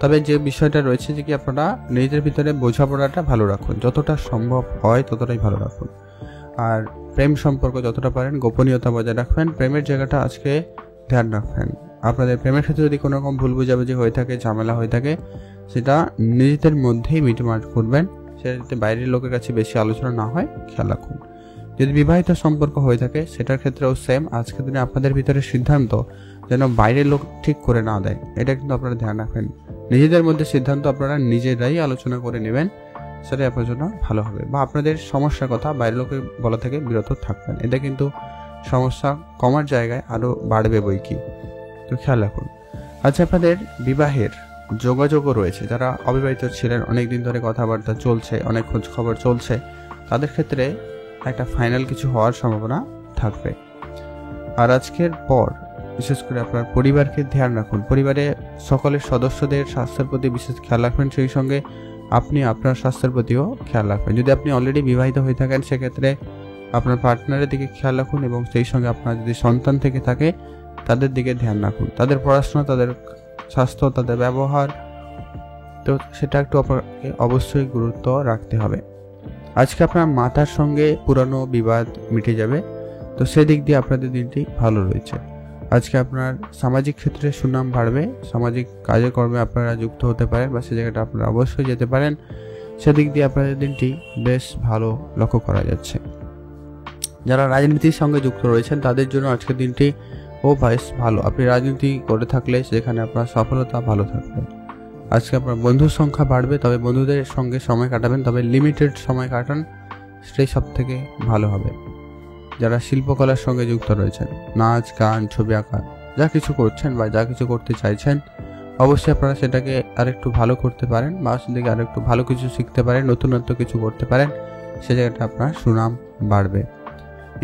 তবে যে বিষয়টা রয়েছে যে কি আপনারা নিজেদের ভিতরে বোঝাপড়াটা ভালো রাখুন, যতটা সম্ভব হয় ততটাই ভালো রাখুন। আর প্রেম সম্পর্ক যতটা পারেন গোপনীয়তা বজায় রাখবেন। প্রেমের জায়গাটা আজকে ধ্যান রাখবেন। আপনাদের প্রেমের ক্ষেত্রে যদি কোনো রকম ভুল বোঝাবুঝি হয়ে থাকে, ঝামেলা হয়ে থাকে, সেটা নিজেদের মধ্যেই মিটমাট করবেন, সেটা যাতে বাইরের লোকের কাছে বেশি আলোচনা না হয় খেয়াল রাখুন। যদি বিবাহিত সম্পর্ক হয়ে থাকে সেটার ক্ষেত্রেও সেম, আজকের দিনে আপনাদের ভিতরে সিদ্ধান্ত যেন বাইরের লোক ঠিক করে না দেয়, এটা কিন্তু আপনারা ধ্যান রাখবেন। নিজেদের মধ্যে সিদ্ধান্ত আপনারা নিজেরাই আলোচনা করে নেবেন, সেটাই আপনার জন্য ভালো হবে। বা আপনাদের সমস্যার কথা বাইরের লোকের বলা থেকে বিরত থাকবেন, এটা কিন্তু সমস্যা কমার জায়গায় আরও বাড়বে বই কি, তো খেয়াল রাখুন। আচ্ছা, আপনাদের বিবাহের যোগাযোগও রয়েছে, যারা অবিবাহিত ছিলেন, অনেক দিন ধরে কথাবার্তা চলছে, অনেক খোঁজ খবর চলছে, তাদের ক্ষেত্রে একটা ফাইনাল কিছু হওয়ার সম্ভাবনা থাকবে। আর আজকের পর বিশেষ করে আপনার পরিবারকে ধ্যান রাখুন, পরিবারে সকলের সদস্যদের স্বাস্থ্যের প্রতি বিশেষ খেয়াল রাখবেন, সেই সঙ্গে আপনি আপনার স্বাস্থ্যের প্রতিও খেয়াল রাখবেন। যদি আপনি অলরেডি বিবাহিত হয়ে থাকেন সেক্ষেত্রে আপনার পার্টনারের দিকে খেয়াল রাখুন এবং সেই সঙ্গে আপনার যদি সন্তান থেকে থাকে তাদের দিকে ধ্যান রাখুন, তাদের পড়াশোনা, তাদের স্বাস্থ্য, তাদের ব্যবহার, তো সেটা একটু আপনাকে অবশ্যই গুরুত্ব রাখতে হবে। আজকে আপনার মাতার সঙ্গে পুরানো বিবাদ মিটে যাবে, তো সেদিক দিয়ে আপনাদের দিনটি ভালো রয়েছে। আজকে আপনার সামাজিক ক্ষেত্রে সুনাম বাড়বে, সামাজিক কাজে কর্মে আপনারা যুক্ত হতে পারেন বা সে জায়গাটা আপনারা অবশ্যই যেতে পারেন, সেদিক দিয়ে আপনাদের দিনটি বেশ ভালো লক্ষ্য করা যাচ্ছে। যারা রাজনীতির সঙ্গে যুক্ত রয়েছেন তাদের জন্য আজকের দিনটি বেশ ভালো। আপনি রাজনীতি করে থাকলে সেখানে আপনার সফলতা ভালো থাকবে। আজকে আপনার বন্ধুর সংখ্যা বাড়বে, তবে বন্ধুদের সঙ্গে সময় কাটাবেন, তবে লিমিটেড সময় কাটান, সেটাই সব থেকে ভালো হবে। যারা শিল্পকলার সঙ্গে যুক্ত রয়েছেন, নাচ গান ছবি আঁকা যা কিছু করছেন বা যা কিছু করতে চাইছেন, অবশ্যই আপনারা সেটাকে আরেকটু ভালো করতে পারেন বা সেদিকে আরেকটু ভালো কিছু শিখতে পারেন, নতুনত্ব কিছু করতে পারেন, সে জায়গাটা আপনার সুনাম বাড়বে।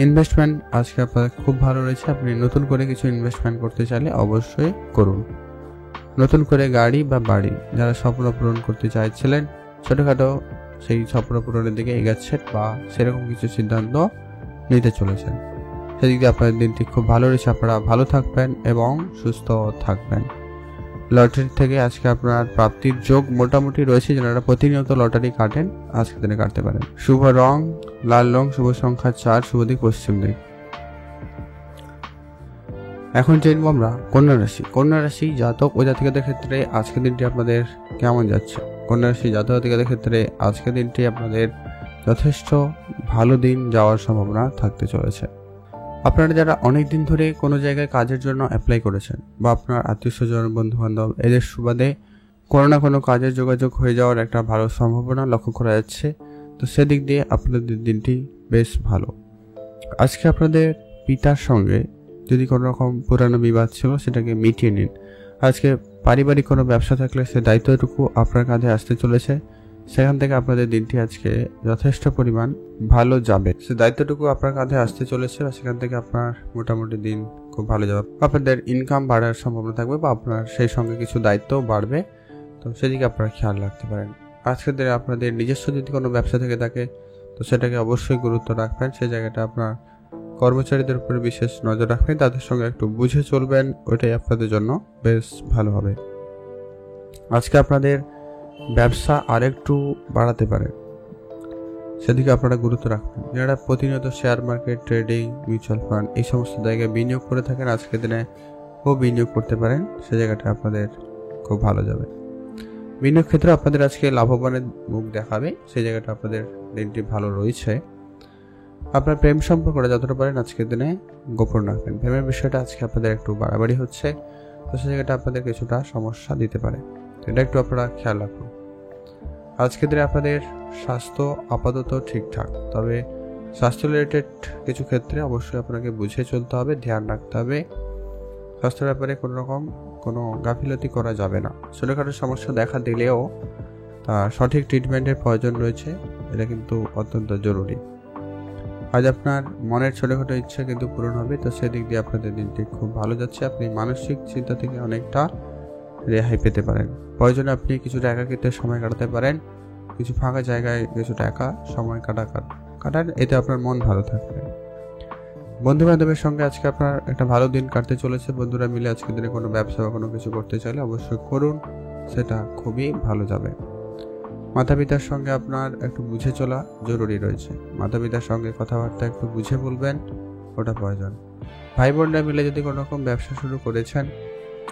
ইনভেস্টমেন্ট আজকে আপনার খুব ভালো রয়েছে, আপনি নতুন করে কিছু ইনভেস্টমেন্ট করতে চাইলে অবশ্যই করুন। নতুন করে গাড়ি বা বাড়ি যারা স্বপ্ন পূরণ করতে চাইছিলেন, ছোটোখাটো সেই স্বপ্ন পূরণের দিকে এগাচ্ছেন বা সেরকম কিছু সিদ্ধান্ত নিতে চলেছেন, সেদিক দিয়ে আপনাদের দিনটি খুব ভালো রয়েছে। আপনারা ভালো থাকবেন এবং সুস্থ থাকবেন। লটারি থেকে আজকে আপনার প্রাপ্তির যোগ মোটামুটি রয়েছে, যারা প্রতিনিয়ত লটারি কাটেন আজকে দিনে কাটতে পারেন। শুভ রং লাল রং, শুভ সংখ্যা 4, শুভ দিক পশ্চিম দিক। এখন জেনব আমরা কন্যা রাশি। কন্যা রাশি জাতক ও জাতিকাদের ক্ষেত্রে আজকের দিনটি আপনাদের কেমন যাচ্ছে? কন্যা রাশি জাতক জাতিকাদের ক্ষেত্রে আজকের দিনটি আপনাদের যথেষ্ট ভালো দিন যাওয়ার সম্ভাবনা থাকতে চলেছে। আপনারা যারা অনেক দিন ধরে কোনো জায়গায় কাজের জন্য অ্যাপ্লাই করেছেন বা আপনার আত্মীয় স্বজন বন্ধু বান্ধব এদের সুবাদে কোনো না কোনো কাজের যোগাযোগ হয়ে যাওয়ার একটা ভালো সম্ভাবনা লক্ষ্য করা যাচ্ছে, তো সেদিক দিয়ে আপনাদের দিনটি বেশ ভালো। আজকে আপনাদের পিতার সঙ্গে যদি কোনো রকম পুরানো বিবাদ ছিল সেটাকে মিটিয়ে নিন। আজকে পারিবারিক কোনো ব্যবসা থাকলে সে দায়িত্বটুকু আপনার কাঁধে আসতে চলেছে, সেখান থেকে আপনাদের দিনটি আজকে যথেষ্ট পরিমাণ ভালো যাবে। সে দায়িত্বটুকু আপনার কাঁধে আসতে চলেছে বা সেখান থেকে আপনার মোটামুটি দিন খুব ভালো যাবে। আপনাদের ইনকাম বাড়ার সম্ভাবনা থাকবে বা আপনার সেই সঙ্গে কিছু দায়িত্বও বাড়বে, তো সেদিকে আপনারা খেয়াল রাখতে পারেন। আজকের দিনে আপনাদের নিজস্ব যদি কোনো ব্যবসা থেকে থাকে তো সেটাকে অবশ্যই গুরুত্ব রাখবেন, সেই জায়গাটা আপনার কর্মচারীদের উপরে বিশেষ নজর রাখবেন, তাদের সঙ্গে একটু বুঝে চলবেন, ওইটাই আপনাদের জন্য বেশ ভালো হবে। আজকে আপনাদের ব্যবসা আরেকটু বাড়াতে পারে, সেদিকে আপনারা গুরুত্ব রাখবেন। যারা প্রতিনিয়ত share market, trading, mutual fund এই সমস্ত জায়গায় বিনিয়োগ করে থাকেন আজকের দিনে বিনিয়োগ করতে পারেন, সে জায়গাটা আপনাদের খুব ভালো যাবে। বিনিয়োগ ক্ষেত্রে আপনাদের আজকে লাভবানের মুখ দেখাবে, সেই জায়গাটা আপনাদের দিনটি ভালো রয়েছে। আপনার প্রেম সম্পর্কটা যতটা পারেন আজকের দিনে গোপন রাখবেন। প্রেমের বিষয়টা আজকে আপনাদের একটু বাড়াবাড়ি হচ্ছে, তো সেই জায়গাটা আপনাদের কিছুটা সমস্যা দিতে পারে, এটা একটু আপনারা খেয়াল রাখুন। আজকের দিনে আপনাদের স্বাস্থ্য আপাতত ঠিকঠাক, তবে স্বাস্থ্য রিলেটেড কিছু ক্ষেত্রে অবশ্যই আপনাকে বুঝে চলতে হবে, ধ্যান রাখতে হবে। স্বাস্থ্যের ব্যাপারে কোনো রকম কোনো গাফিলতি করা যাবে না। ছোটোখাটো সমস্যা দেখা দিলেও তা সঠিক ট্রিটমেন্টের প্রয়োজন রয়েছে, এটা কিন্তু অত্যন্ত জরুরি। আজ আপনার মনের ছোটোখাটো ইচ্ছা কিন্তু পূরণ হবে, তো সেদিক দিয়ে আপনাদের দিনটি খুব ভালো যাচ্ছে। আপনি মানসিক চিন্তা থেকে অনেকটা রেহাই পেতে পারেন। প্রয়োজনে আপনি কিছুটা একাকিত্বের সময় কাটাতে পারেন, কিছু ফাঁকা জায়গায় কিছুটা একা সময় কাটান, এতে আপনার মন ভালো থাকবে। বন্ধু বান্ধবের সঙ্গে আজকে আপনার একটা ভালো দিন কাটতে চলেছে। বন্ধুরা মিলে আজকের দিনে কোনো ব্যবসা বা কোনো কিছু করতে চাইলে অবশ্যই করুন, সেটা খুবই ভালো যাবে। মাতা পিতার সঙ্গে আপনার একটু বুঝে চলা জরুরি রয়েছে। মাতা পিতার সঙ্গে কথাবার্তা একটু বুঝে বলবেন, ওটা প্রয়োজন। ভাই বোনরা মিলে যদি কোনো রকম ব্যবসা শুরু করেছেন,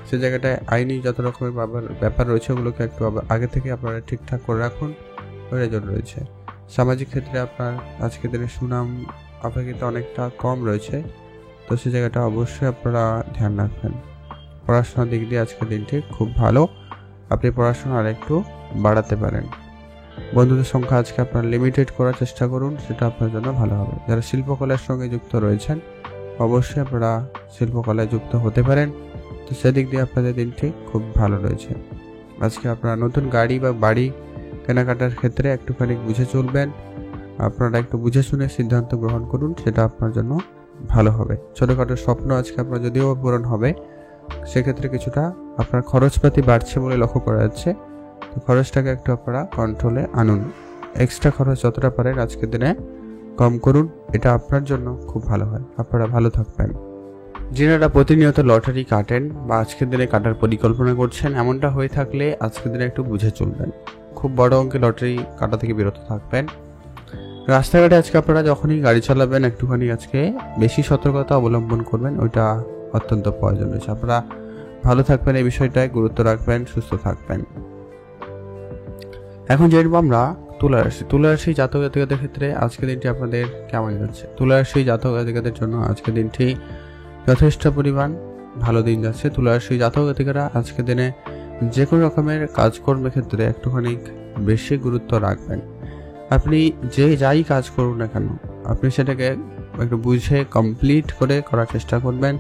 সে জায়গাটায় আইনি যত রকমের ব্যাপার রয়েছে ওগুলোকে একটু আগে থেকে আপনারা ঠিকঠাক করে রাখুন, প্রয়োজন রয়েছে। সামাজিক ক্ষেত্রে আপনার আজকের দিনে সুনাম অপেক্ষিত অনেকটা কম রয়েছে, তো সে জায়গাটা অবশ্যই আপনারা ধ্যান রাখবেন। পড়াশোনার দিক দিয়ে আজকের দিনটি খুব ভালো, আপনি পড়াশোনা আর একটু বাড়াতে পারেন। বন্ধুদের সংখ্যা আজকে আপনার লিমিটেড করার চেষ্টা করুন, সেটা আপনার জন্য ভালো হবে। যারা শিল্পকলার সঙ্গে যুক্ত রয়েছেন অবশ্যই আপনারা শিল্পকলায় যুক্ত হতে পারেন, তো সেদিক দিয়ে আপনাদের দিনটি খুব ভালো রয়েছে। আজকে আপনারা নতুন গাড়ি বা বাড়ি কেনাকাটার ক্ষেত্রে একটুখানি বুঝে চলবেন, আপনারা একটু বুঝে শুনে সিদ্ধান্ত গ্রহণ করুন, সেটা আপনার জন্য ভালো হবে। ছোটোখাটো স্বপ্ন আজকে আপনার যদিও পূরণ হবে, সেক্ষেত্রে কিছুটা আপনার খরচপাতি বাড়ছে বলে লক্ষ্য করা যাচ্ছে, তো খরচটাকে একটু আপনারা কন্ট্রোলে আনুন। এক্সট্রা খরচ যতটা পারেন আজকের দিনে কম করুন, এটা আপনার জন্য খুব ভালো হয়, আপনারা ভালো থাকবেন। যারা প্রতিনিয়ত লটারি কাটেন বা আজকের দিনে কাটার পরিকল্পনা করছেন, এমনটা হয়ে থাকলে আজকের দিনে একটু বুঝে চলবেন, খুব বড় অঙ্কে লটারি কাটা থেকে বিরত থাকবেন। রাস্তাঘাটে আজকে আপনারা যখনই গাড়ি চালাবেন একটুখানি আজকে বেশি সতর্কতা অবলম্বন করবেন, ওইটা অত্যন্ত প্রয়োজন রয়েছে। আপনারা ভালো থাকবেন, এই বিষয়টায় গুরুত্ব রাখবেন, সুস্থ থাকবেন। এখন যেরকম আমরা তুলা রাশি জাতক জাতিকাদের ক্ষেত্রে আজকের দিনটি আপনাদের কেমন যাচ্ছে। তুলা রাশি জাতক জাতিকাদের জন্য আজকের দিনটি যথেষ্ট পরিমাণ ভালো দিন যাচ্ছে। তুলা রাশি জাতক জাতিকারা আজকের দিনে যে কোনো রকমের কাজকর্মের ক্ষেত্রে একটুখানি বেশি গুরুত্ব রাখবেন। আপনি যাই কাজ করুন না কেন, আপনি সেটাকে একটু বুঝে কমপ্লিট করে করার চেষ্টা করবেন,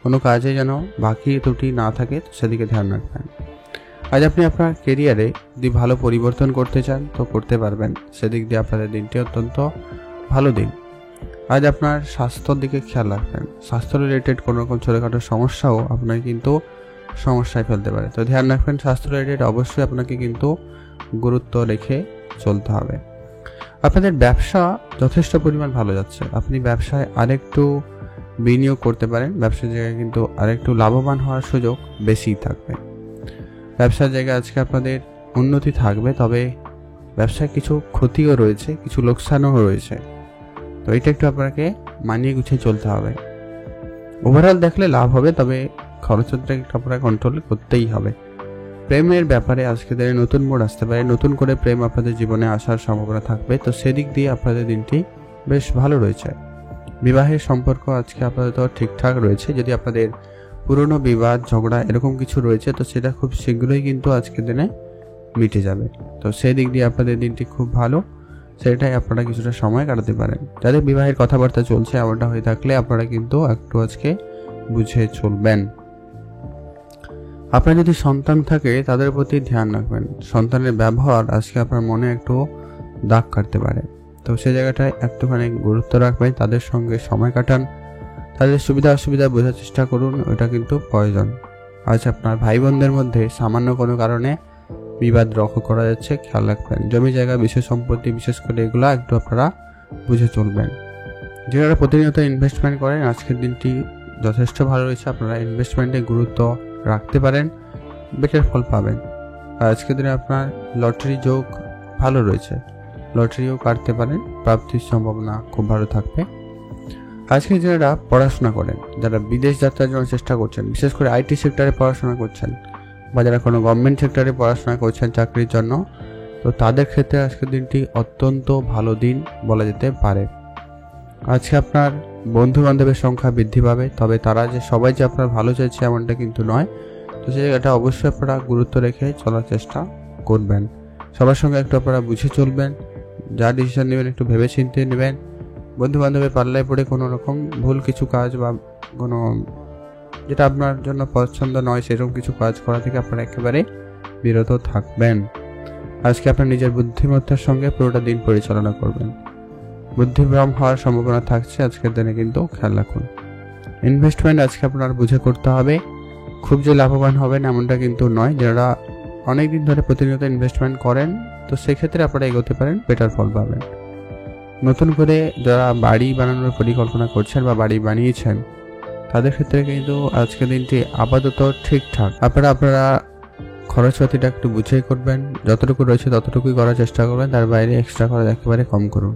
কোনো কাজে যেন বাকি ত্রুটি না থাকে, সেদিকে ধ্যান রাখবেন। আজ আপনি আপনার কেরিয়ারে যদি ভালো পরিবর্তন করতে চান তো করতে পারবেন, সেদিক দিয়ে আপনাদের দিনটি অত্যন্ত ভালো দিন। আজ আপনার স্বাস্থ্যর দিকে খেয়াল রাখবেন, স্বাস্থ্য রিলেটেড কোনো রকম ছোটোখাটো সমস্যাও আপনার কিন্তু সমস্যায় ফেলতে পারে, তো ধ্যান রাখবেন। স্বাস্থ্য রিলেটেড অবশ্যই আপনাকে কিন্তু গুরুত্ব রেখে চলতে হবে। আপনাদের ব্যবসা যথেষ্ট পরিমাণ ভালো যাচ্ছে, আপনি ব্যবসায় আরেকটু বিনিয়োগ করতে পারেন, ব্যবসার জায়গায় কিন্তু আরেকটু লাভবান হওয়ার সুযোগ বেশিই থাকবে। ব্যবসার জায়গায় আজকে আপনাদের উন্নতি থাকবে, তবে ব্যবসায় কিছু ক্ষতিও রয়েছে, কিছু লোকসানও রয়েছে, তো এটা একটু আপনাকে মানিয়ে গুছিয়ে চলতে হবে। ওভারঅল দেখলে লাভ হবে, তবে খরচটা একটু আপনারা কন্ট্রোল করতেই হবে। প্রেমের ব্যাপারে আজকে দিনে নতুন মোড় আসতে পারে, নতুন করে প্রেম আপনাদের জীবনে আসার সম্ভাবনা থাকবে, তো সেদিক দিয়ে আপনাদের দিনটি বেশ ভালো রয়েছে। বিবাহের সম্পর্ক আজকে আপাতত ঠিকঠাক রয়েছে, যদি আপনাদের পুরনো বিবাদ ঝগড়া এরকম কিছু রয়েছে তো সেটা খুব শীঘ্রই কিন্তু আজকের দিনে মিটে যাবে, তো সেই দিক দিয়ে আপনাদের দিনটি খুব ভালো, সেটাই আপনারা কিছুটা সময় কাটাতে পারেন। যাদের বিবাহের কথাবার্তা চলছে এমনটা হয়ে থাকলে আপনারা কিন্তু একটু আজকে বুঝে চলবেন। আপনার যদি সন্তান থাকে তাদের প্রতি ধ্যান রাখবেন, সন্তানের ব্যবহার আজকে আপনার মনে একটু দাগ কাটতে পারে, তো সেই জায়গাটায় একটুখানি গুরুত্ব রাখবেন, তাদের সঙ্গে সময় কাটান, তাদের সুবিধা অসুবিধা বোঝার চেষ্টা করুন, ওটা কিন্তু প্রয়োজন। আজ আপনার ভাই বোনদের মধ্যে সামান্য কোনো কারণে বিবাদ লক্ষ্য করা যাচ্ছে, খেয়াল রাখবেন। জমি জায়গা বিশেষ সম্পত্তি বিশেষ করে এগুলো একটু আপনারা বুঝে চলবেন। যারা প্রতিনিয়ত ইনভেস্টমেন্ট করেন আজকের দিনটি যথেষ্ট ভালো রয়েছে, আপনারা ইনভেস্টমেন্টে গুরুত্ব রাখতে পারেন, বেটার ফল পাবেন। আর আজকের দিনে আপনার লটারি যোগ ভালো রয়েছে, লটারিও কাটতে পারেন, প্রাপ্তির সম্ভাবনা খুব ভালো থাকবে। আজকে যারা পড়াশোনা করেন, যারা বিদেশ যাত্রার জন্য চেষ্টা করছেন, বিশেষ করে আইটি সেক্টরে পড়াশোনা করছেন বা যারা কোনো গভর্নমেন্ট সেক্টরে পড়াশোনা করছেন চাকরির জন্য, তো তাদের ক্ষেত্রে আজকের দিনটি অত্যন্ত ভালো দিন বলা যেতে পারে। আজকে আপনার বন্ধু বান্ধবের সংখ্যা বৃদ্ধি পাবে, তবে তারা যে সবাই যে আপনার ভালো চাইছে এমনটা কিন্তু নয়, তো সেই জায়গাটা অবশ্যই আপনারা গুরুত্ব রেখে চলার চেষ্টা করবেন। সবার সঙ্গে একটু আপনারা বুঝে চলবেন, যা ডিসিশন নেবেন একটু ভেবে চিন্তে নেবেন। বন্ধু বান্ধবের পাল্লায় পড়ে কোনো রকম ভুল কিছু কাজ বা কোনো যেটা আপনার জন্য পছন্দ নয় সেরকম কিছু কাজ করা থেকে আপনারা একেবারে বিরত থাকবেন। আজকে আপনার নিজের বুদ্ধিমত্তার সঙ্গে পুরোটা দিন পরিচালনা করবেন। বুদ্ধিভ্রম হওয়ার সম্ভাবনা থাকছে আজকের দিনে, কিন্তু খেয়াল রাখুন। ইনভেস্টমেন্ট আজকে আপনার বুঝে করতে হবে। খুব যে লাভবান হবেন এমনটা কিন্তু নয়। যারা অনেক দিন ধরে প্রতিনিয়ত ইনভেস্টমেন্ট করেন তো সেক্ষেত্রে আপনারা এগোতে পারেন, বেটার ফল পাবেন। নতুন করে যারা বাড়ি বানানোর পরিকল্পনা করছেন বা বাড়ি বানিয়েছেন তাদের ক্ষেত্রে কিন্তু আজকের দিনটি আপাতত ঠিকঠাক। আপনারা খরচপাতিটা একটু বুঝেই করবেন, যতটুকু রয়েছে ততটুকুই করার চেষ্টা করবেন, তার বাইরে এক্সট্রা করা একেবারে কম করুন।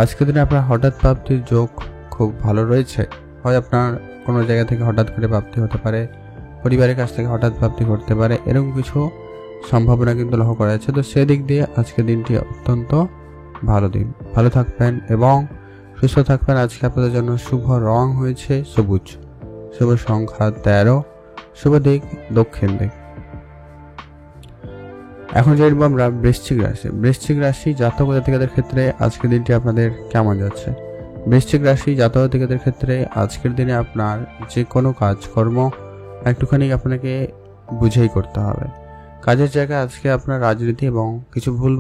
আজকের দিনে আপনার হঠাৎ প্রাপ্তির যোগ খুব ভালো রয়েছে। হয় আপনার কোনো জায়গা থেকে হঠাৎ করে প্রাপ্তি হতে পারে, পরিবারের কাছ থেকে হঠাৎ প্রাপ্তি ঘটতে পারে, এরকম কিছু সম্ভাবনা কিন্তু লক্ষ্য করা যাচ্ছে। তো সেদিক দিয়ে আজকের দিনটি অত্যন্ত ভালো দিন। ভালো থাকবেন এবং সুস্থ থাকবেন। আজকে আপনাদের জন্য শুভ রং হয়েছে সবুজ, শুভ সংখ্যা 13, শুভ দিক দক্ষিণ দিক। এখন জানবো আমরা বৃশ্চিক রাশি জাতক জাতিকাদের ক্ষেত্রে আজকের দিনটি আপনাদের কেমন যাচ্ছে। বৃশ্চিক রাশি জাতক জাতিকাদের ক্ষেত্রে আজকের দিনে আপনার যে কোনো কাজকর্ম একটুখানি আপনাকে বুঝেই করতে হবে। কাজের জায়গায় আজকে আপনার রাজনীতি এবং কিছু ভুল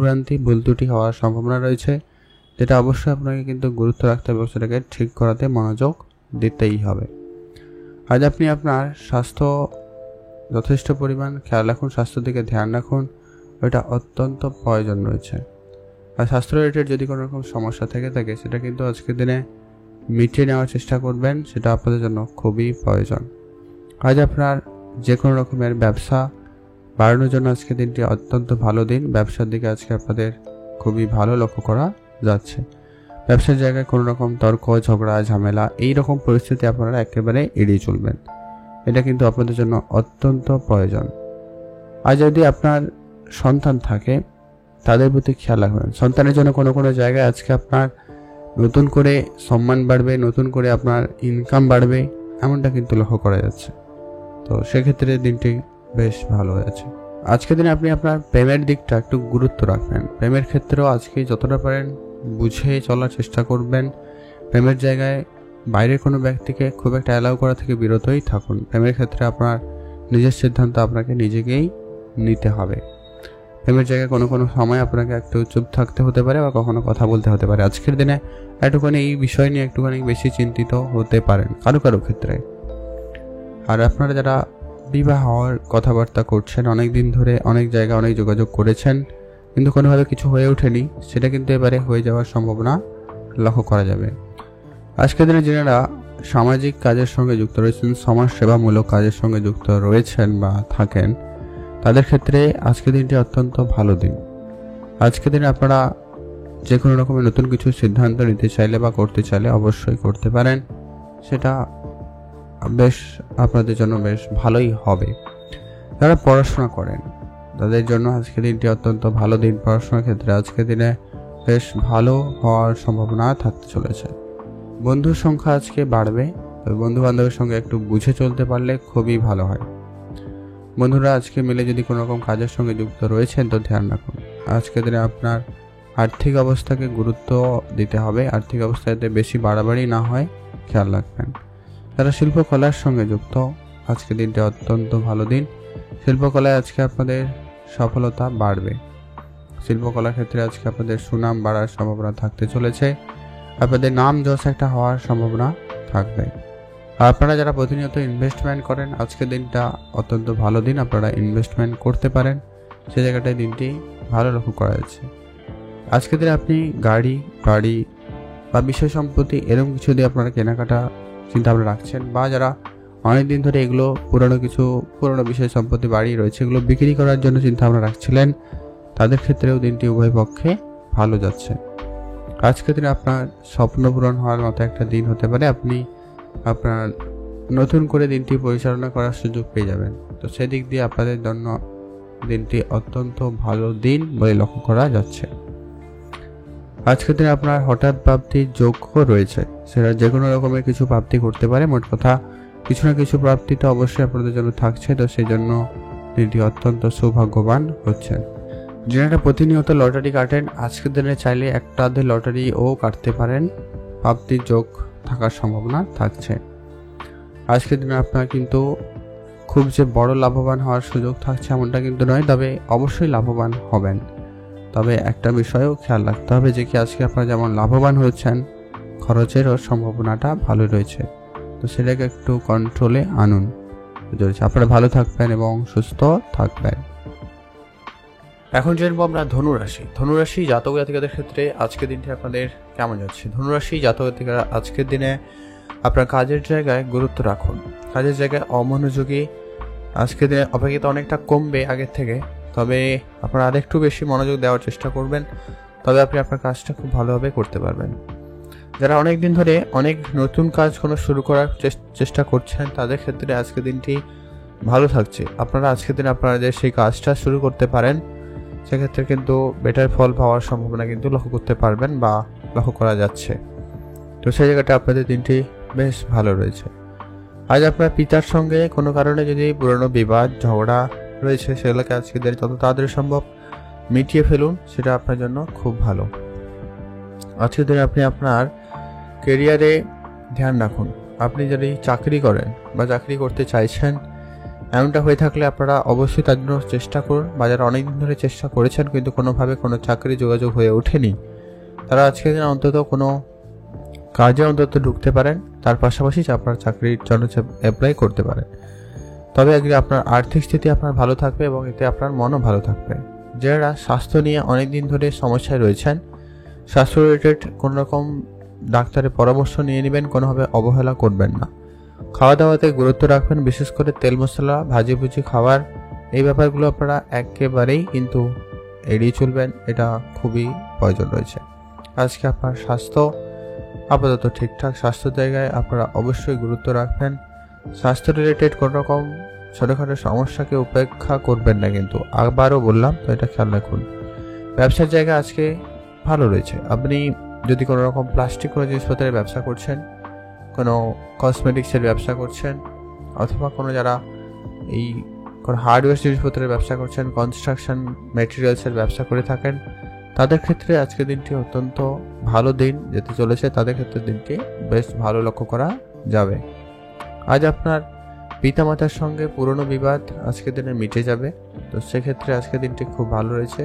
ত্রুটি হওয়ার সম্ভাবনা রয়েছে, যেটা অবশ্যই আপনাকে কিন্তু গুরুত্ব রাখতে হবে, সেটাকে ঠিক করাতে মনোযোগ দিতেই হবে। আজ আপনি আপনার স্বাস্থ্য যথেষ্ট পরিমাণ খেয়াল রাখুন, স্বাস্থ্যের দিকে ধ্যান রাখুন, ওইটা অত্যন্ত প্রয়োজন রয়েছে। আর স্বাস্থ্য রিলেটেড যদি কোনো রকম সমস্যা থেকে থাকে সেটা কিন্তু আজকের দিনে মিটিয়ে নেওয়ার চেষ্টা করবেন, সেটা আপনাদের জন্য খুবই প্রয়োজন। আজ আপনার যে কোনো রকমের ব্যবসা বাড়ানোর জন্য আজকে দিনটি অত্যন্ত ভালো দিন। ব্যবসার দিকে আজকে আপনাদের খুবই ভালো লক্ষ্য করা যাচ্ছে। ব্যবসার জায়গায় কোনো রকম তর্ক ঝগড়া ঝামেলা এই রকম পরিস্থিতি আপনারা একেবারে এড়িয়ে চলবেন, এটা কিন্তু আপনাদের জন্য অত্যন্ত প্রয়োজন। আর যদি আপনার সন্তান থাকে তাদের প্রতি খেয়াল রাখবেন। সন্তানের জন্য কোনো কোনো জায়গায় আজকে আপনার নতুন করে সম্মান বাড়বে, নতুন করে আপনার ইনকাম বাড়বে, এমনটা কিন্তু লক্ষ্য করা যাচ্ছে। তো সেক্ষেত্রে দিনটি বেশ ভালো হয়েছে। আজকের দিনে আপনি আপনার প্রেমের দিকটা একটু গুরুত্ব রাখবেন। প্রেমের ক্ষেত্রেও আজকে যতটা পারেন বুঝে চলার চেষ্টা করবেন। প্রেমের জায়গায় বাইরের কোনো ব্যক্তিকে খুব একটা অ্যালাউ করা থেকে বিরতই থাকুন। প্রেমের ক্ষেত্রে আপনার নিজের সিদ্ধান্ত আপনাকে নিজেকেই নিতে হবে। প্রেমের জায়গায় কোনো কোনো সময় আপনাকে একটু চুপ থাকতে হতে পারে বা কখনো কথা বলতে হতে পারে। আজকের দিনে একটুখানি এই বিষয় নিয়ে একটুখানি বেশি চিন্তিত হতে পারেন কারো ক্ষেত্রে। আর আপনারা যারা বিবাহ হওয়ার কথাবার্তা করছেন, অনেক দিন ধরে অনেক জায়গায় অনেক যোগাযোগ করেছেন কিন্তু কোনোভাবে কিছু হয়ে ওঠেনি, সেটা কিন্তু এবারে হয়ে যাওয়ার সম্ভাবনা লক্ষ্য করা যাবে। আজকের দিনে যারা সামাজিক কাজের সঙ্গে যুক্ত রয়েছেন, সমাজ সেবামূলক কাজের সঙ্গে যুক্ত রয়েছেন বা থাকেন, তাদের ক্ষেত্রে আজকের দিনটি অত্যন্ত ভালো দিন। আজকের দিনে আপনারা যে কোনো রকমের নতুন কিছু সিদ্ধান্ত নিতে চাইলে বা করতে চাইলে অবশ্যই করতে পারেন, সেটা বেশ আপনাদের জন্য বেশ ভালোই হবে। যারা পড়াশোনা করেন তাদের জন্য আজকের দিনটি অত্যন্ত ভালো দিন। পড়াশোনার ক্ষেত্রে আজকের দিনে বেশ ভালো হওয়ার সম্ভাবনা থাকতে চলেছে। বন্ধুর সংখ্যা আজকে বাড়বে, তবে বন্ধু বান্ধবের সঙ্গে একটু বুঝে চলতে পারলে খুবই ভালো হয়। বন্ধুরা আজকে মিলে যদি কোনো রকম কাজের সঙ্গে যুক্ত রয়েছেন তো ধ্যান রাখুন। আজকের দিনে আপনার আর্থিক অবস্থাকে গুরুত্ব দিতে হবে, আর্থিক অবস্থা যাতে বেশি বাড়াবাড়ি না হয় খেয়াল রাখবেন। যারা শিল্পকলার সঙ্গে যুক্ত আজকের দিনটি অত্যন্ত ভালো দিন। শিল্পকলায় আজকে আপনাদের সফলতা বাড়বে। শিল্পকলার ক্ষেত্রে আজকে আপনাদের সুনাম বাড়ার সম্ভাবনা থাকতে চলেছে, আপনাদের নাম যশ একটা হওয়ার সম্ভাবনা থাকবে। আর আপনারা যারা প্রতিনিয়ত ইনভেস্টমেন্ট করেন আজকের দিনটা অত্যন্ত ভালো দিন, আপনারা ইনভেস্টমেন্ট করতে পারেন, সে জায়গাটায় দিনটি ভালো লক্ষ্য করা যাচ্ছে। আজকের দিনে আপনি গাড়ি বাড়ি বা বিষয় সম্পত্তি এরকম কিছু দিয়ে আপনারা কেনাকাটা চিন্তা ভাবনা রাখছেন, বা যারা অনেকদিন ধরে এগুলো পুরনো বিষয় সম্পত্তি বাড়ি রয়েছে এগুলো বিক্রি করার জন্য চিন্তা ভাবনা রাখছিলেন, তাদের ক্ষেত্রেও দিনটি উভয় পক্ষে ভালো যাচ্ছে। আজকের দিনে আপনার স্বপ্ন পূরণ হওয়ার মতো একটা দিন হতে পারে, আপনি আপনার নতুন করে দিনটি পরিচালনা করার সুযোগ পেয়ে যাবেন। তো সেদিক দিয়ে আপনাদের জন্য দিনটি অত্যন্ত ভালো দিন বলে লক্ষ্য করা যাচ্ছে। আজকের দিনে আপনার হঠাৎ প্রাপ্তির যোগ্য রয়েছে, সেটা যে কোনো রকমের কিছু প্রাপ্তি করতে পারে। মোট কথা কিছু না কিছু প্রাপ্তি তো অবশ্যই আপনাদের জন্য থাকছে, তো সেই জন্য দিনটি অত্যন্ত সৌভাগ্যবান হচ্ছেন। যারা প্রতিনিয়ত লটারি কাটেন আজকের দিনে চাইলে একটা লটারিও কাটতে পারেন, প্রাপ্তির যোগ থাকার সম্ভাবনা থাকছে। আজকের দিনে আপনার কিন্তু খুব যে বড় লাভবান হওয়ার সুযোগ থাকছে এমনটা কিন্তু নয়, তবে অবশ্যই লাভবান হবেন। তবে একটা বিষয়ও খেয়াল রাখতে হবে যে কি আজকে আপনারা যেমন লাভবান হচ্ছেন, খরচেরও সম্ভাবনাটা ভালো রয়েছে, তো সেটাকে একটু কন্ট্রোলে আনুন। আপনারা ভালো থাকবেন এবং সুস্থ থাকবেন। এখন জানবো আমরা ধনুরাশি জাতক জাতিকাদের ক্ষেত্রে আজকের দিনটি আপনাদের কেমন যাচ্ছে। ধনুরাশি জাতক জাতিকারা আজকের দিনে আপনার কাজের জায়গায় গুরুত্ব রাখুন। কাজের জায়গায় অমনোযোগী আজকের দিনে অপেক্ষিত অনেকটা কমবে আগের থেকে, তবে আপনারা আরেকটু বেশি মনোযোগ দেওয়ার চেষ্টা করবেন, তবে আপনি আপনার কাজটা খুব ভালোভাবে করতে পারবেন। যারা অনেক দিন ধরে অনেক নতুন কাজ শুরু করার চেষ্টা করছেন তাদের ক্ষেত্রে আজকের দিনটি ভালো থাকছে। আপনারা আজকের দিনে আপনারা যে সেই কাজটা শুরু করতে পারেন সেক্ষেত্রে কিন্তু বেটার ফল পাওয়ার সম্ভাবনা কিন্তু লক্ষ্য করতে পারবেন বা লক্ষ্য করা যাচ্ছে। তো সেই জায়গাটা আপনাদের দিনটি বেশ ভালো রয়েছে। আজ আপনার পিতার সঙ্গে কোনো কারণে যদি পুরনো বিবাদ ঝগড়া রয়েছে সেগুলোকে আজকে দিনে যত তাড়াতাড়ি সম্ভব মিটিয়ে ফেলুন, সেটা আপনার জন্য খুব ভালো। আজকের দিনে আপনি আপনার কেরিয়ারে ধ্যান রাখুন। আপনি যদি চাকরি করেন বা চাকরি করতে চাইছেন এমনটা হয়ে থাকলে আপনারা অবশ্যই তার জন্য চেষ্টা করুন, বা যারা অনেকদিন ধরে চেষ্টা করেছেন কিন্তু কোনোভাবে কোনো চাকরি যোগাযোগ হয়ে ওঠেনি তারা আজকের দিনে অন্তত কোনো কাজে অন্তত ঢুকতে পারেন, তার পাশাপাশি আপনার চাকরির জন্য অ্যাপ্লাই করতে পারেন। তবে আজকে আপনার আর্থিক স্থিতি আপনার ভালো থাকবে এবং এতে আপনার মনও ভালো থাকবে। যারা স্বাস্থ্য নিয়ে অনেক দিন ধরে সমস্যায় রয়েছেন, স্বাস্থ্য রিলেটেড কোনো রকম ডাক্তারের পরামর্শ নিয়ে নেবেন, কোনোভাবে অবহেলা করবেন না। খাওয়া দাওয়াতে গুরুত্ব রাখবেন, বিশেষ করে তেল মশলা ভাজিভুজি খাবার এই ব্যাপারগুলো আপনারা একেবারেই কিন্তু এড়িয়ে চলবেন, এটা খুবই প্রয়োজন রয়েছে। আজকে আপনার স্বাস্থ্য আপাতত ঠিকঠাক, স্বাস্থ্য জায়গায় আপনারা অবশ্যই গুরুত্ব রাখবেন। স্বাস্থ্য রিলেটেড কোনো রকম ছোটোখাটো সমস্যাকে উপেক্ষা করবেন না, কিন্তু আবারও বললাম তো এটা খেয়াল রাখুন। ব্যবসার জায়গা আজকে ভালো রয়েছে। আপনি যদি কোনো রকম প্লাস্টিক কোনো জিনিসপত্রের ব্যবসা করছেন, কোনো কসমেটিক্সের ব্যবসা করছেন, অথবা কোনো যারা এই কোনো হার্ডওয়্যার জিনিসপত্রের ব্যবসা করছেন, কনস্ট্রাকশন ম্যাটেরিয়ালসের ব্যবসা করে থাকেন, তাদের ক্ষেত্রে আজকের দিনটি অত্যন্ত ভালো দিন যেতে চলেছে। তাদের ক্ষেত্রে দিনটি বেশ ভালো লক্ষ্য করা যাবে। আজ আপনার পিতামাতার সঙ্গে পুরনো বিবাদ আজকের দিনে মিটে যাবে, তো সেক্ষেত্রে আজকের দিনটি খুব ভালো রয়েছে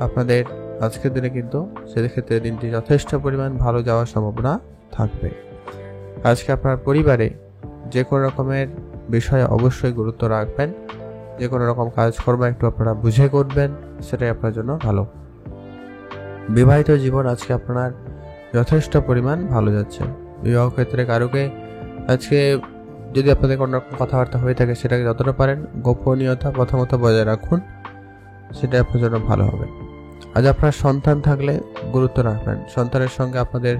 আপনাদের। আজকের দিনে কিন্তু সেক্ষেত্রে দিনটি যথেষ্ট পরিমাণ ভালো যাওয়ার সম্ভাবনা থাকবে। আজকে আপনার পরিবারে যে কোনো রকমের বিষয়ে অবশ্যই গুরুত্ব রাখবেন, যে কোনো রকম কাজকর্ম একটু আপনারা বুঝে করবেন, সেটাই আপনার জন্য ভালো। বিবাহিত জীবন আজকে আপনার যথেষ্ট পরিমাণ ভালো যাচ্ছে। বিবাহ ক্ষেত্রে কারোকে আজকে যদি আপনাদের কোনো রকম কথাবার্তা হয়ে থাকে সেটাকে যতটা পারেন গোপনীয়তা প্রথমত বজায় রাখুন, সেটা আপনার জন্য ভালো হবে। আজ আপনার সন্তান থাকলে গুরুত্ব রাখবেন, সন্তানের সঙ্গে আপনাদের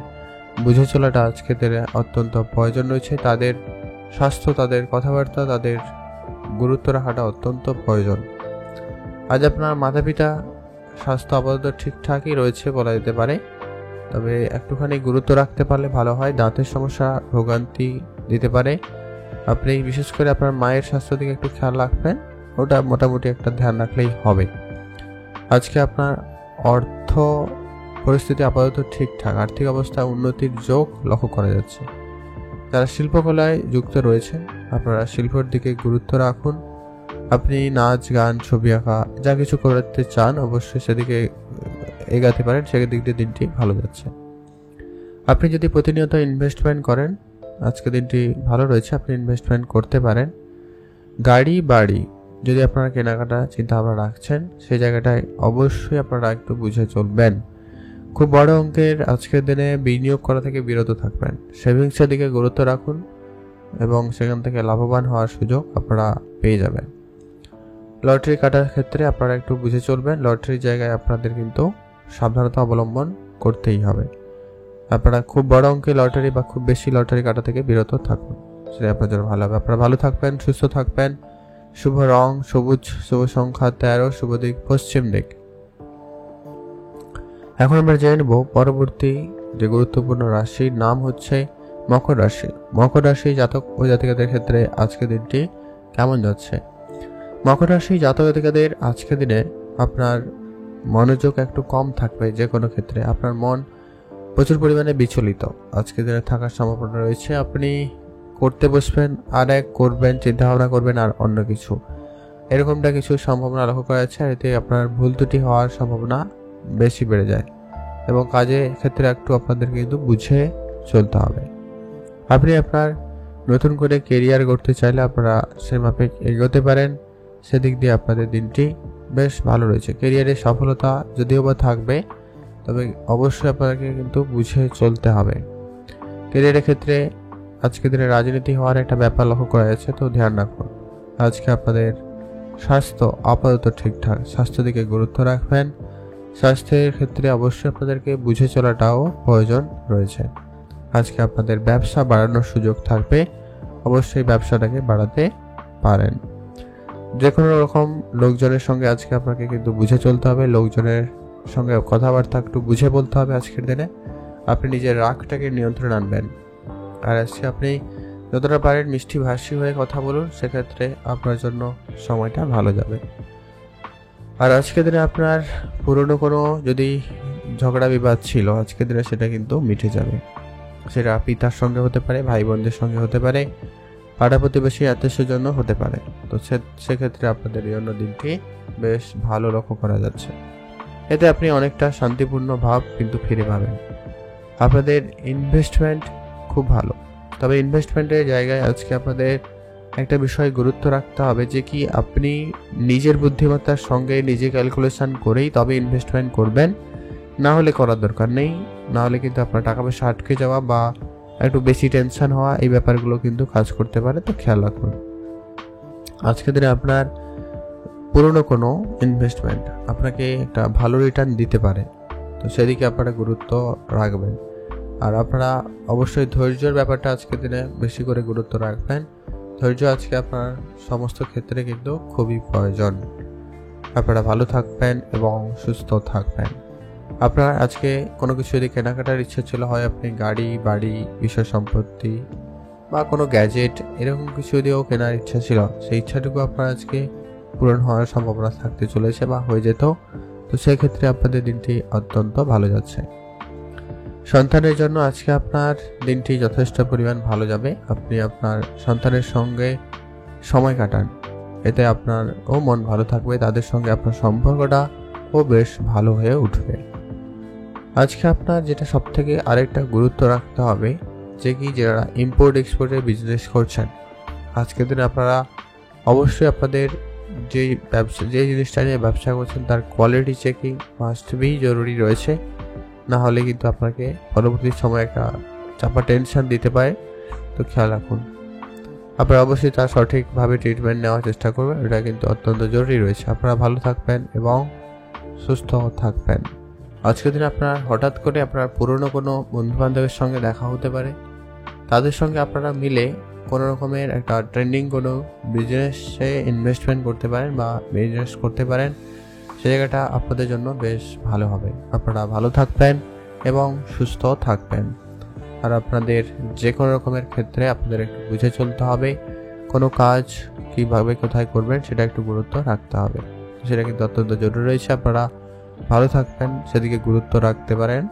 বুঝে চলাটা আজকে অত্যন্ত প্রয়োজন রয়েছে। তাদের স্বাস্থ্য, তাদের কথাবার্তা, তাদের গুরুত্ব রাখাটা অত্যন্ত প্রয়োজন। আজ আপনার মাতা পিতা স্বাস্থ্য আপাতত ঠিকঠাকই রয়েছে বলা যেতে পারে, তবে একটুখানি গুরুত্ব রাখতে পারলে ভালো হয়। দাঁতের সমস্যা ভোগান্তি দিতে পারে। আপনি বিশেষ করে আপনার মায়ের স্বাস্থ্য দিকে একটু খেয়াল রাখবেন, ওটা মোটামুটি একটা ধ্যান রাখলেই হবে। আজকে আপনার অর্থ পরিস্থিতি আপাতত ঠিকঠাক, আর্থিক অবস্থা উন্নতির যোগ লক্ষ্য করা যাচ্ছে। যারা শিল্পকলায় যুক্ত রয়েছেন আপনারা শিল্পের দিকে গুরুত্ব রাখুন। আপনি নাচ গান ছবি আঁকা যা কিছু করতে চান অবশ্যই সেদিকে এগাতে পারেন, সেদিক দিয়ে দিনটি ভালো যাচ্ছে। আপনি যদি প্রতিনিয়ত ইনভেস্টমেন্ট করেন আজকে দিনটি ভালো রয়েছে, আপনি ইনভেস্টমেন্ট করতে পারেন। গাড়ি বাড়ি যদি আপনারা কেনাকাটা চিন্তা ভাবনা রাখছেন সেই জায়গাটায় অবশ্যই আপনারা একটু বুঝে চলবেন। খুব বড় অঙ্কের আজকের দিনে বিনিয়োগ করা থেকে বিরত থাকবেন, সেভিংসের দিকে গুরুত্ব রাখুন এবং সেখান থেকে লাভবান হওয়ার সুযোগ আপনারা পেয়ে যাবেন। লটারি কাটার ক্ষেত্রে আপনারা একটু বুঝে চলবেন, লটারির জায়গায় আপনাদের কিন্তু সাবধানতা অবলম্বন করতেই হবে। আপনারা খুব বড় অঙ্কের লটারি বা খুব বেশি লটারি কাটা থেকে বিরত থাকুন, সেটা আপনার জন্য ভালো হবে। আপনারা ভালো থাকবেন, সুস্থ থাকবেন। শুভ রং সবুজ, শুভ সংখ্যা 13, শুভ দিক পশ্চিম দিক। এখন আমরা জেনে নেব পরবর্তী যে গুরুত্বপূর্ণ রাশির নাম হচ্ছে মকর রাশি। মকর রাশি জাতক ও জাতিকাদের ক্ষেত্রে আজকের দিনটি কেমন যাচ্ছে। মকর রাশি জাতক জাতিকাদের আজকের দিনে আপনার মনোযোগ একটু কম থাকবে, যে কোনো ক্ষেত্রে আপনার মন প্রচুর পরিমাণে বিচলিত আজকের দিনে থাকার সম্ভাবনা রয়েছে। আপনি করতে বসবেন আর এক, করবেন চিন্তা ভাবনা করবেন আর অন্য কিছু, এরকমটা কিছু সম্ভাবনা লক্ষ্য করা যাচ্ছে। আর এতে আপনার ভুল ত্রুটি হওয়ার সম্ভাবনা বেশি বেড়ে যায় এবং কাজের ক্ষেত্রে একটু আপনাদের কিন্তু বুঝে চলতে হবে। আপনি আপনার নতুন করে কেরিয়ার গড়তে চাইলে আপনারা সে মাফিক এগোতে পারেন, সেদিক দিয়ে আপনাদের দিনটি বেশ ভালো রয়েছে। কেরিয়ারে সফলতা যদিও বা থাকবে, তবে অবশ্যই আপনাকে কিন্তু বুঝে চলতে হবে। কেরিয়ারের ক্ষেত্রে আজকে দিনে রাজনীতি হওয়ার একটা ব্যাপার লক্ষ্য করা যাচ্ছে, তো ধ্যান রাখুন। আজকে আপনাদের স্বাস্থ্য আপাতত ঠিকঠাক, স্বাস্থ্য দিকে গুরুত্ব রাখবেন। স্বাস্থ্যের ক্ষেত্রে অবশ্যই আপনাদেরকে বুঝে চলাটাও প্রয়োজন রয়েছে। আজকে আপনাদের ব্যবসা বাড়ানোর সুযোগ থাকবে, অবশ্যই ব্যবসাটাকে বাড়াতে পারেন। যে কোনো রকম লোকজনের সঙ্গে আজকে আপনাকে কিন্তু বুঝে চলতে হবে, লোকজনের সঙ্গে কথাবার্তা একটু বুঝে বলতে হবে। আজকের দিনে আপনি নিজের রাগটাকে নিয়ন্ত্রণ আনবেন। আর আজকে আপনি যতটা পারেন মিষ্টি ভাষী হয়ে কথা বলুন, সেক্ষেত্রে আপনার জন্য সময়টা ভালো যাবে। আর আজকের দিনে আপনার পুরনো কোনো যদি ঝগড়া বিবাদ ছিল, আজকের দিনে সেটা কিন্তু মিটে যাবে। সেটা পিতার সঙ্গে হতে পারে, ভাই বোনদের সঙ্গে হতে পারে, পাড়া প্রতিবেশী আত্মীয়ের জন্য হতে পারে। তো সেক্ষেত্রে আপনাদের এই অন্য দিনটি বেশ ভালো লক্ষ্য করা যাচ্ছে। এতে আপনি অনেকটা শান্তিপূর্ণ ভাব কিন্তু ফিরে পাবেন। আপনাদের ইনভেস্টমেন্ট খুব ভালো, তবে ইনভেস্টমেন্টের জায়গায় আজকে আপনাদের একটা বিষয় গুরুত্ব রাখতে হবে যে কি আপনি নিজের বুদ্ধিমত্তার সঙ্গে নিজে ক্যালকুলেশন করেই তবে ইনভেস্টমেন্ট করবেন, না হলে করার দরকার নেই। না হলে কিন্তু আপনার টাকা পয়সা আটকে যাওয়া বা একটু বেশি টেনশন হওয়া, এই ব্যাপারগুলো কিন্তু কাজ করতে পারে, তো খেয়াল রাখুন। আজকের দিনে আপনার পুরনো কোনো ইনভেস্টমেন্ট আপনাকে একটা ভালো রিটার্ন দিতে পারে, তো সেদিকে আপনারা গুরুত্ব রাখবেন। আর আপনারা অবশ্যই ধৈর্যের ব্যাপারটা আজকের দিনে বেশি করে গুরুত্ব রাখবেন। ধৈর্য আজকে আপনার সমস্ত ক্ষেত্রে কিন্তু খুবই প্রয়োজন। আপনারা ভালো থাকবেন এবং সুস্থ থাকবেন। আপনার আজকে কোনো কিছু যদি কেনাকাটার ইচ্ছা ছিল, হয় আপনি গাড়ি, বাড়ি, বিষয় সম্পত্তি বা কোনো গ্যাজেট, এরকম কিছু যদিও কেনার ইচ্ছা ছিল, সেই ইচ্ছাটুকু আপনার আজকে পূরণ হওয়ার সম্ভাবনা থাকতে চলেছে বা হয়ে যেত। তো সেক্ষেত্রে আপনাদের দিনটি অত্যন্ত ভালো যাচ্ছে। সন্তানের জন্য আজকে আপনার দিনটি যথেষ্ট পরিমাণ ভালো যাবে। আপনি আপনার সন্তানের সঙ্গে সময় কাটান, এতে আপনারও মন ভালো থাকবে, তাদের সঙ্গে আপনার সম্পর্কটা ও বেশ ভালো হয়ে উঠবে। আজকে আপনার যেটা সব থেকে আরেকটা গুরুত্ব রাখতে হবে যে কি, যারা ইম্পোর্ট এক্সপোর্টের বিজনেস করছেন, আজকের দিনে আপনারা অবশ্যই আপনাদের যে জিনিসটা নিয়ে ব্যবসা করছেন তার কোয়ালিটি চেকিং মাস্ট বি জরুরি রয়েছে। না হলে কিন্তু আপনাকে পরবর্তী সময় একটা চাপা টেনশন দিতে পারে, তো খেয়াল রাখুন। আপনারা অবশ্যই তার সঠিকভাবে ট্রিটমেন্ট নেওয়ার চেষ্টা করবেন, এটা কিন্তু অত্যন্ত জরুরি রয়েছে। আপনারা ভালো থাকবেন এবং সুস্থ থাকবেন। আজকের দিনে আপনার হঠাৎ করে আপনার পুরনো কোনো বন্ধুবান্ধবের সঙ্গে দেখা হতে পারে, তাদের সঙ্গে আপনারা মিলে কোনো রকমের একটা ট্রেন্ডিং কোনো বিজনেসে ইনভেস্টমেন্ট করতে পারেন বা বিজনেস করতে পারেন, সে জায়গাটা আপনাদের জন্য বেশ ভালো হবে। আপনারা ভালো থাকবেন এবং সুস্থ থাকবেন। আর আপনাদের যে কোনো রকমের ক্ষেত্রে আপনাদের একটু বুঝে চলতে হবে, কোনো কাজ কীভাবে কোথায় করবেন সেটা একটু গুরুত্ব রাখতে হবে, সেটা কিন্তু অত্যন্ত জরুরি রয়েছে। আপনারা ভালো থাকবেন, সেদিকে গুরুত্ব রাখতে পারেন।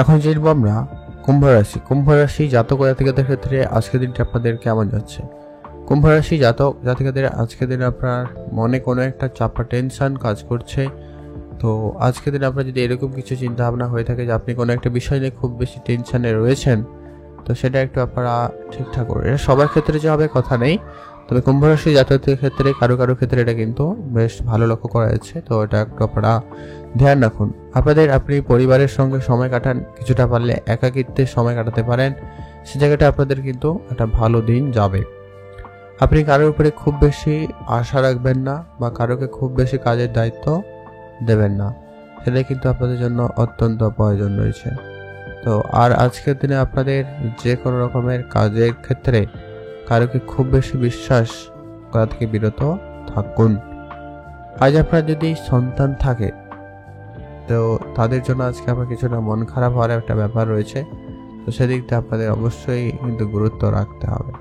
এখন জানবো আমরা কুম্ভ রাশি জাতক জাতিকাদের ক্ষেত্রে আজকের দিনটি আপনাদের কেমন যাচ্ছে। কুম্ভ রাশি জাতক জাতিকাদের আজকের দিনে আপনার মনে কোনো একটা চাপা টেনশন কাজ করছে। তো আজকের দিনে আপনার যদি এরকম কিছু চিন্তা ভাবনা হয়ে থাকে যে আপনি কোনো একটা বিষয় নিয়ে খুব বেশি টেনশনে রয়েছেন, তো সেটা একটু আপনারা ঠিকঠাক করবেন। এটা সবার ক্ষেত্রে যে হবে কথা নেই, তবে কুম্ভ রাশি জাতকদের ক্ষেত্রে কারো ক্ষেত্রে এটা কিন্তু বেশ ভালো লক্ষ্য করা যাচ্ছে, তো এটা একটু আপনারা ধ্যান রাখুন। আপনি পরিবারের সঙ্গে সময় কাটান, কিছুটা পারলে একাকিত্বে সময় কাটাতে পারেন, সে জায়গাটা আপনাদের কিন্তু একটা ভালো দিন যাবে। আপনি কারোর উপরে খুব বেশি আশা রাখবেন না বা কারোকে খুব বেশি কাজের দায়িত্ব দেবেন না, সেটা কিন্তু আপনাদের জন্য অত্যন্ত প্রয়োজন রয়েছে। তো আর আজকের দিনে আপনাদের যে কোনো রকমের কাজের ক্ষেত্রে কারোকে খুব বেশি বিশ্বাস করা থেকে বিরত থাকুন। আজ আপনার যদি সন্তান থাকে, তো তাদের জন্য আজকে আপনার কিছুটা মন খারাপ হওয়ার একটা ব্যাপার রয়েছে, তো সেদিকটা আপনাদের অবশ্যই কিন্তু গুরুত্ব রাখতে হবে।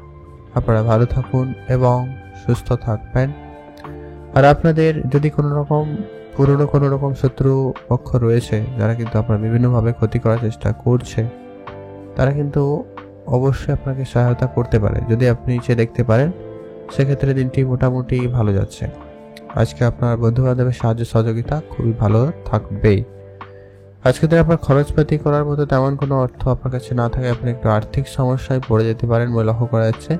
আপনারা ভালো থাকুন এবং সুস্থ থাকবেন। আর আপনাদের যদি কোনো রকম শত্রু পক্ষ রয়েছে যারা কিন্তু আপনার বিভিন্নভাবে ক্ষতি করার চেষ্টা করছে, তারা কিন্তু অবশ্যই আপনাকে সহায়তা করতে পারে। যদি আপনি নিচে দেখতে পারেন সেক্ষেত্রে দিনটি মোটামুটি ভালো যাচ্ছে। আজকে আপনার বন্ধু বান্ধবের সাহায্য সহযোগিতা খুবই ভালো থাকবেই। আজকে দিনে আপনার খরচপাতি করার মতো তেমন কোনো অর্থ আপনার কাছে না থাকে আপনি একটু আর্থিক সমস্যায় পড়ে যেতে পারেন বলে লক্ষ্য করা যাচ্ছে।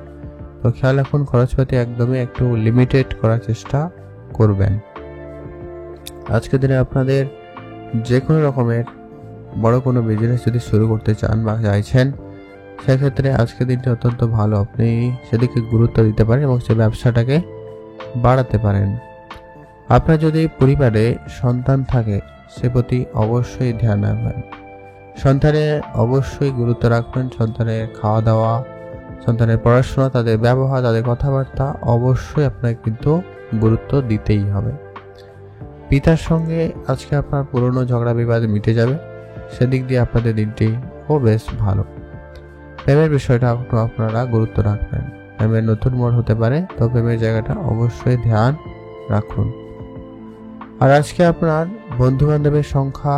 তো খেয়াল রাখুন, খরচপাতি একদমই একটু লিমিটেড করার চেষ্টা করবেন। আজকের দিনে আপনাদের যে কোনো রকমের বড় কোনো বিজনেস যদি শুরু করতে চান বা চাইছেন, সেক্ষেত্রে আজকের দিনটি অত্যন্ত ভালো। আপনি সেদিকে গুরুত্ব দিতে পারেন এবং সে ব্যবসাটাকে বাড়াতে পারেন। আপনার যদি পরিবারে সন্তান থাকে সে প্রতি অবশ্যই ধ্যান রাখবেন। সন্তানের অবশ্যই গুরুত্ব রাখবেন। সন্তানের খাওয়া দাওয়া, সন্তানের পড়াশোনা, তাদের ব্যবহার, তাদের কথাবার্তা অবশ্যই আপনাকে কিন্তু গুরুত্ব দিতেই হবে। পিতার সঙ্গে আজকে আপনার পুরনো ঝগড়া বিবাদ মিটে যাবে, সেদিক দিয়ে আপনাদের দিনটি বেশ ভালো। প্রেমের বিষয়টা একটু আপনারা গুরুত্ব রাখবেন। প্রেমের নতুন মোড় হতে পারে, তো প্রেমের জায়গাটা অবশ্যই ধ্যান রাখুন। আর আজকে আপনার বন্ধু বান্ধবের সংখ্যা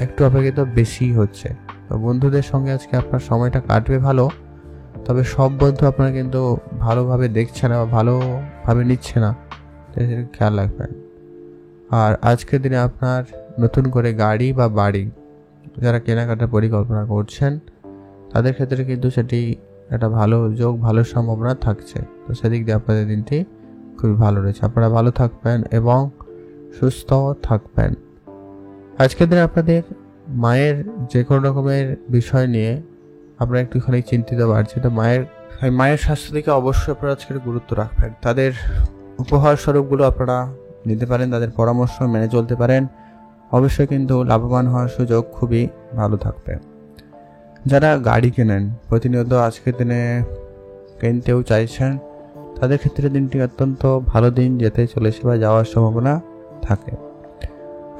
একটু অপেক্ষিত বেশি হচ্ছে, তো বন্ধুদের সঙ্গে আজকে আপনার সময়টা কাটবে ভালো। তবে সব বন্ধু আপনারা কিন্তু ভালোভাবে দেখছে না বা ভালোভাবে নিচ্ছে না, খেয়াল রাখবেন। আর আজকের দিনে আপনার নতুন করে গাড়ি বা বাড়ি যারা কেনাকাটার পরিকল্পনা করছেন তাদের ক্ষেত্রে কিন্তু সেটি একটা ভালো যোগ, ভালো সম্ভাবনা থাকছে। তো সেদিক দিয়ে আপনাদের দিনটি খুবই ভালো রয়েছে। আপনারা ভালো থাকবেন এবং সুস্থ থাকবেন। আজকের দিনে আপনাদের মায়ের যে কোনো রকমের বিষয় নিয়ে আপনারা একটুখানি চিন্তিত বাড়ছে, তো মায়ের স্বাস্থ্য দিকে অবশ্যই আপনারা আজকের গুরুত্ব রাখবেন। তাদের উপহার স্বরূপগুলো আপনারা নিতে পারেন, তাদের পরামর্শ মেনে চলতে পারেন, অবশ্যই কিন্তু লাভবান হওয়ার সুযোগ খুবই ভালো থাকবে। যারা গাড়ি কেনেন, প্রতিনিয়ত আজকের দিনে কিনতেও চাইছেন, তাদের ক্ষেত্রে দিনটি অত্যন্ত ভালো দিন যেতে চলেছে বা যাওয়ার সম্ভাবনা থাকে।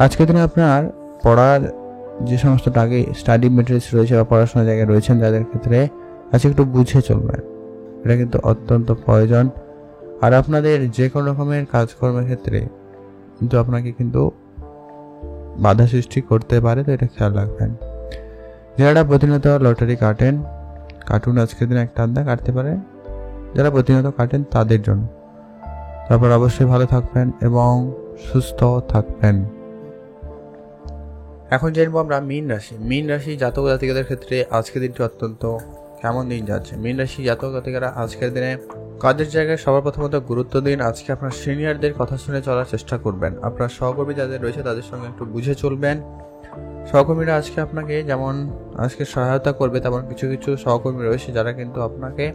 আজকের দিনে আপনার পড়ার যে সমস্ত স্টাডি মেটেরিয়ালস রয়েছে বা পড়াশোনার জায়গায় রয়েছেন তাদের ক্ষেত্রে আজকে একটু বুঝে চলবেন, এটা কিন্তু অত্যন্ত প্রয়োজন। আর আপনাদের যে কোনো রকমের কাজকর্মের ক্ষেত্রে কিন্তু আপনাকে কিন্তু বাধা সৃষ্টি করতে পারে, তো এটা খেয়াল রাখবেন। যারা প্রতিনিয়ত লটারি কাটুন আজকের দিনে একটা আধা কাটতে পারে, যারা প্রতিনিয়ত কাটেন তাদের জন্য। তারপর অবশ্যই ভালো থাকবেন এবং সুস্থ থাকবেন। এখন জানবো আমরা মীন রাশি জাতক জাতিকাদের ক্ষেত্রে আজকের দিনটি অত্যন্ত কেমন দিন যাচ্ছে। মীন রাশি জাতক জাতিকারা আজকের দিনে কাজের জায়গায় সবার প্রথমত গুরুত্ব দিন। আজকে আপনার সিনিয়রদের কথা শুনে চলার চেষ্টা করবেন। আপনার সহকর্মী যাদের রয়েছে তাদের সঙ্গে একটু বুঝে চলবেন। সহকর্মীরা আজকে আপনাকে যেমন আজকে সহায়তা করবে, তেমন কিছু কিছু সহকর্মী রয়েছে যারা কিন্তু আপনাকে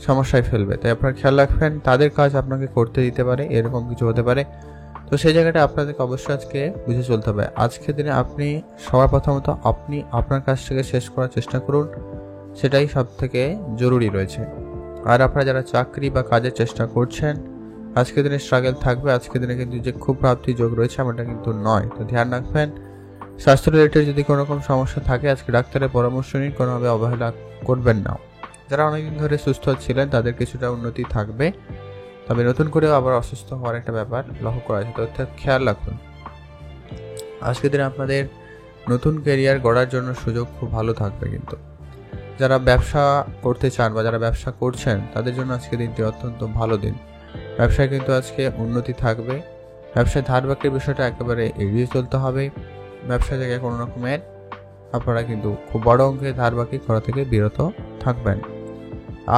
সমস্যায় ফেলবে, তাই আপনার খেয়াল রাখবেন। তাদের কাজ আপনাকে করতে দিতে পারে, এরকম কিছু হতে পারে। তো সেই জায়গাটা আপনাদেরকে অবশ্যই আজকে বুঝে চলতে হবে। আজকের দিনে আপনি সবার প্রথমত আপনি আপনার কাজটাকে শেষ করার চেষ্টা করুন, সেটাই সব থেকে জরুরি রয়েছে। আর আপনারা যারা চাকরি বা কাজের চেষ্টা করছেন, আজকের দিনে স্ট্রাগল থাকবে। আজকের দিনে কিন্তু যে খুব প্রাপ্তি যোগ রয়েছে এমনটা কিন্তু নয়, তো ধ্যান রাখবেন। স্বাস্থ্য রিলেটেড যদি কোনো রকম সমস্যা থাকে আজকে ডাক্তারের পরামর্শ নিন, কোনোভাবে অবহেলা করবেন না। যারা অনেকদিন ধরে সুস্থ ছিলেন তাদের কিছুটা উন্নতি থাকবে, তবে নতুন করেও আবার অসুস্থ হওয়ার একটা ব্যাপার লক্ষ্য করা যায়, তো খেয়াল রাখুন। আজকের দিনে আপনাদের নতুন ক্যারিয়ার গড়ার জন্য সুযোগ খুব ভালো থাকবে। কিন্তু যারা ব্যবসা করতে চান বা যারা ব্যবসা করছেন তাদের জন্য আজকে দিনটি অত্যন্ত ভালো দিন। ব্যবসায় কিন্তু আজকে উন্নতি থাকবে। ব্যবসায় ধার বাকির বিষয়টা একেবারে এড়িয়ে চলতে হবে। ব্যবসা জায়গায় কোনো রকমের আপনারা কিন্তু খুব বড় অঙ্কের ধার বাকি করা থেকে বিরত থাকবেন।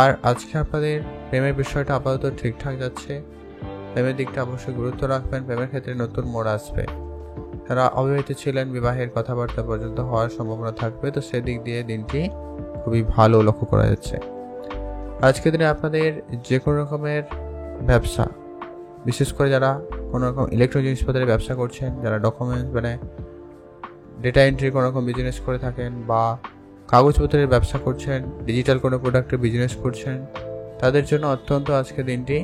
আর আজকে আপনাদের প্রেমের বিষয়টা আপাতত ঠিকঠাক যাচ্ছে। প্রেমের দিকটা অবশ্যই গুরুত্ব রাখবেন। প্রেমের ক্ষেত্রে নতুন মোড় আসবে। যারা অবিবাহিত ছিলেন বিবাহের কথাবার্তা পর্যন্ত হওয়ার সম্ভাবনা থাকবে, তো সেদিক দিয়ে দিনটি খুবই ভালো লক্ষ্য করা যাচ্ছে। আজকের দিনে আপনাদের যে কোনো রকমের ব্যবসা, বিশেষ করে যারা কোনো রকম ইলেকট্রনিক জিনিসপত্রের ব্যবসা করছেন, যারা ডকুমেন্টস মানে ডেটা এন্ট্রি কোনো রকম বিজনেস করে থাকেন বা কাগজপত্রের ব্যবসা করছেন, ডিজিটাল কোনো প্রোডাক্টের বিজনেস করছেন, তাদের জন্য অত্যন্ত আজকে দিনটি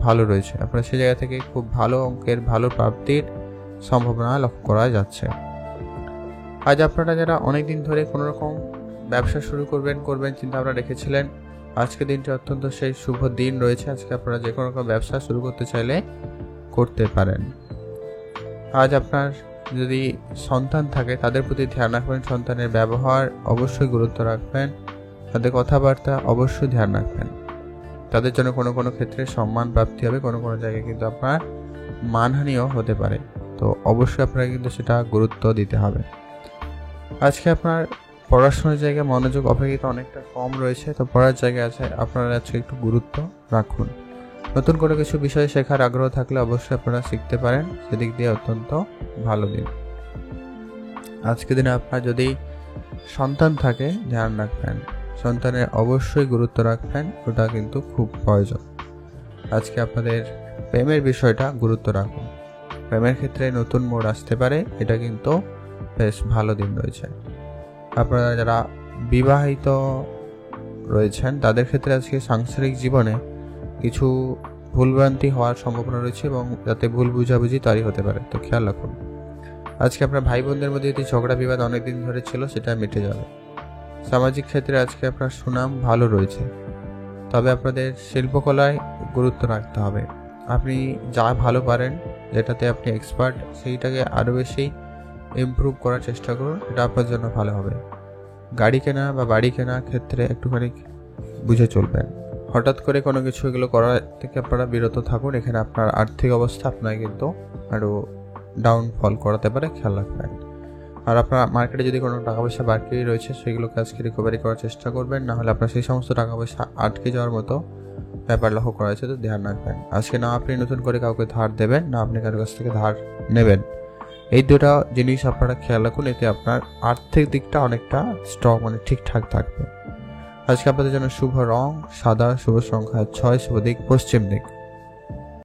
ভালো রয়েছে। আপনারা সেই জায়গা থেকে খুব ভালো অঙ্কের ভালো প্রাপ্তির সম্ভাবনা লক্ষ্য করা যাচ্ছে। আজ আপনারা যারা অনেকদিন ধরে কোনো রকম ব্যবসা শুরু করবেন চিন্তা ভাবনা রেখেছিলেন, আজকে দিনটি অত্যন্ত সেই শুভ দিন রয়েছে। আজকে আপনারা যে কোনো রকম ব্যবসা শুরু করতে চাইলে করতে পারেন। আজ আপনার যদি সন্তান থাকে তাদের প্রতি ধ্যান রাখবেন, সন্তানের ব্যবহার অবশ্যই গুরুত্ব রাখবেন, তাদের কথাবার্তা অবশ্যই ধ্যান রাখবেন। তাদের জন্য কোনো কোনো ক্ষেত্রে সম্মান প্রাপ্তি হবে, কোনো কোনো জায়গায় কিন্তু আপনার মানহানিও হতে পারে, তো অবশ্যই আপনারা কিন্তু সেটা গুরুত্ব দিতে হবে। আজকে আপনার পড়াশোনার জায়গায় মনোযোগ অপেক্ষিত অনেকটা কম রয়েছে, তো পড়ার জায়গায় আছে আপনারা আজকে একটু গুরুত্ব রাখুন। নতুন কোনো কিছু বিষয় শেখার আগ্রহ থাকলে অবশ্যই আপনারা শিখতে পারেন, সেদিক দিয়ে অত্যন্ত ভালো দিন। আজকে দিনে আপনার যদি সন্তান থাকে ধ্যান রাখবেন, সন্তানের অবশ্যই গুরুত্ব রাখবেন, ওটা কিন্তু খুব প্রয়োজন। আজকে আপনাদের প্রেমের বিষয়টা গুরুত্ব রাখুন, প্রেমের ক্ষেত্রে নতুন মোড় আসতে পারে, এটা কিন্তু বেশ ভালো দিন রয়েছে। আপনারা যারা বিবাহিত রয়েছেন তাদের ক্ষেত্রে আজকে সাংসারিক জীবনে কিছু ভুলভ্রান্তি হওয়ার সম্ভাবনা রয়েছে এবং যাতে ভুল বুঝাবুঝি তারই হতে পারে, তো খেয়াল রাখুন। আজকে আপনার ভাই বোনদের মধ্যে যদি ঝগড়া বিবাদ অনেকদিন ধরে ছিল সেটা মিটে যাবে। সামাজিক ক্ষেত্রে আজকে আপনার সুনাম ভালো রয়েছে, তবে আপনাদের শিল্পকলায় গুরুত্ব রাখতে হবে। আপনি যা ভালো পারেন, যেটাতে আপনি এক্সপার্ট, সেইটাকে আরও বেশি ইমপ্রুভ করার চেষ্টা করুন, এটা আপনার জন্য ভালো হবে। গাড়ি কেনা বা বাড়ি কেনার ক্ষেত্রে একটুখানি বুঝে চলবেন, হঠাৎ করে কোনো কিছু এগুলো করার থেকে আপনারা বিরত থাকুন। এখানে আপনার আর্থিক অবস্থা আপনাকে কিন্তু আরও ডাউনফল করাতে পারে, খেয়াল রাখবেন। আর আপনার মার্কেটে যদি কোনো টাকা পয়সা বাকি রয়েছে সেগুলোকে আজকে রিকভারি করার চেষ্টা করবেন, না হলে আপনার সেই সমস্ত টাকা পয়সা আটকে যাওয়ার মতো ব্যাপার লক্ষ্য করা হয়েছে, তো ধ্যান রাখবেন। আজকে না আপনি নতুন করে কাউকে ধার দেবেন, না আপনি কারোর কাছ থেকে ধার নেবেন, এই দুটা জিনিস আপনারা খেয়াল রাখুন, এতে আপনার আর্থিক দিকটা অনেকটা স্ট্রং ঠিকঠাক থাকবে। আজকে আপনাদের জন্য শুভ রং সাদা, শুভ সংখ্যা 6, শুভ দিক পশ্চিম দিক।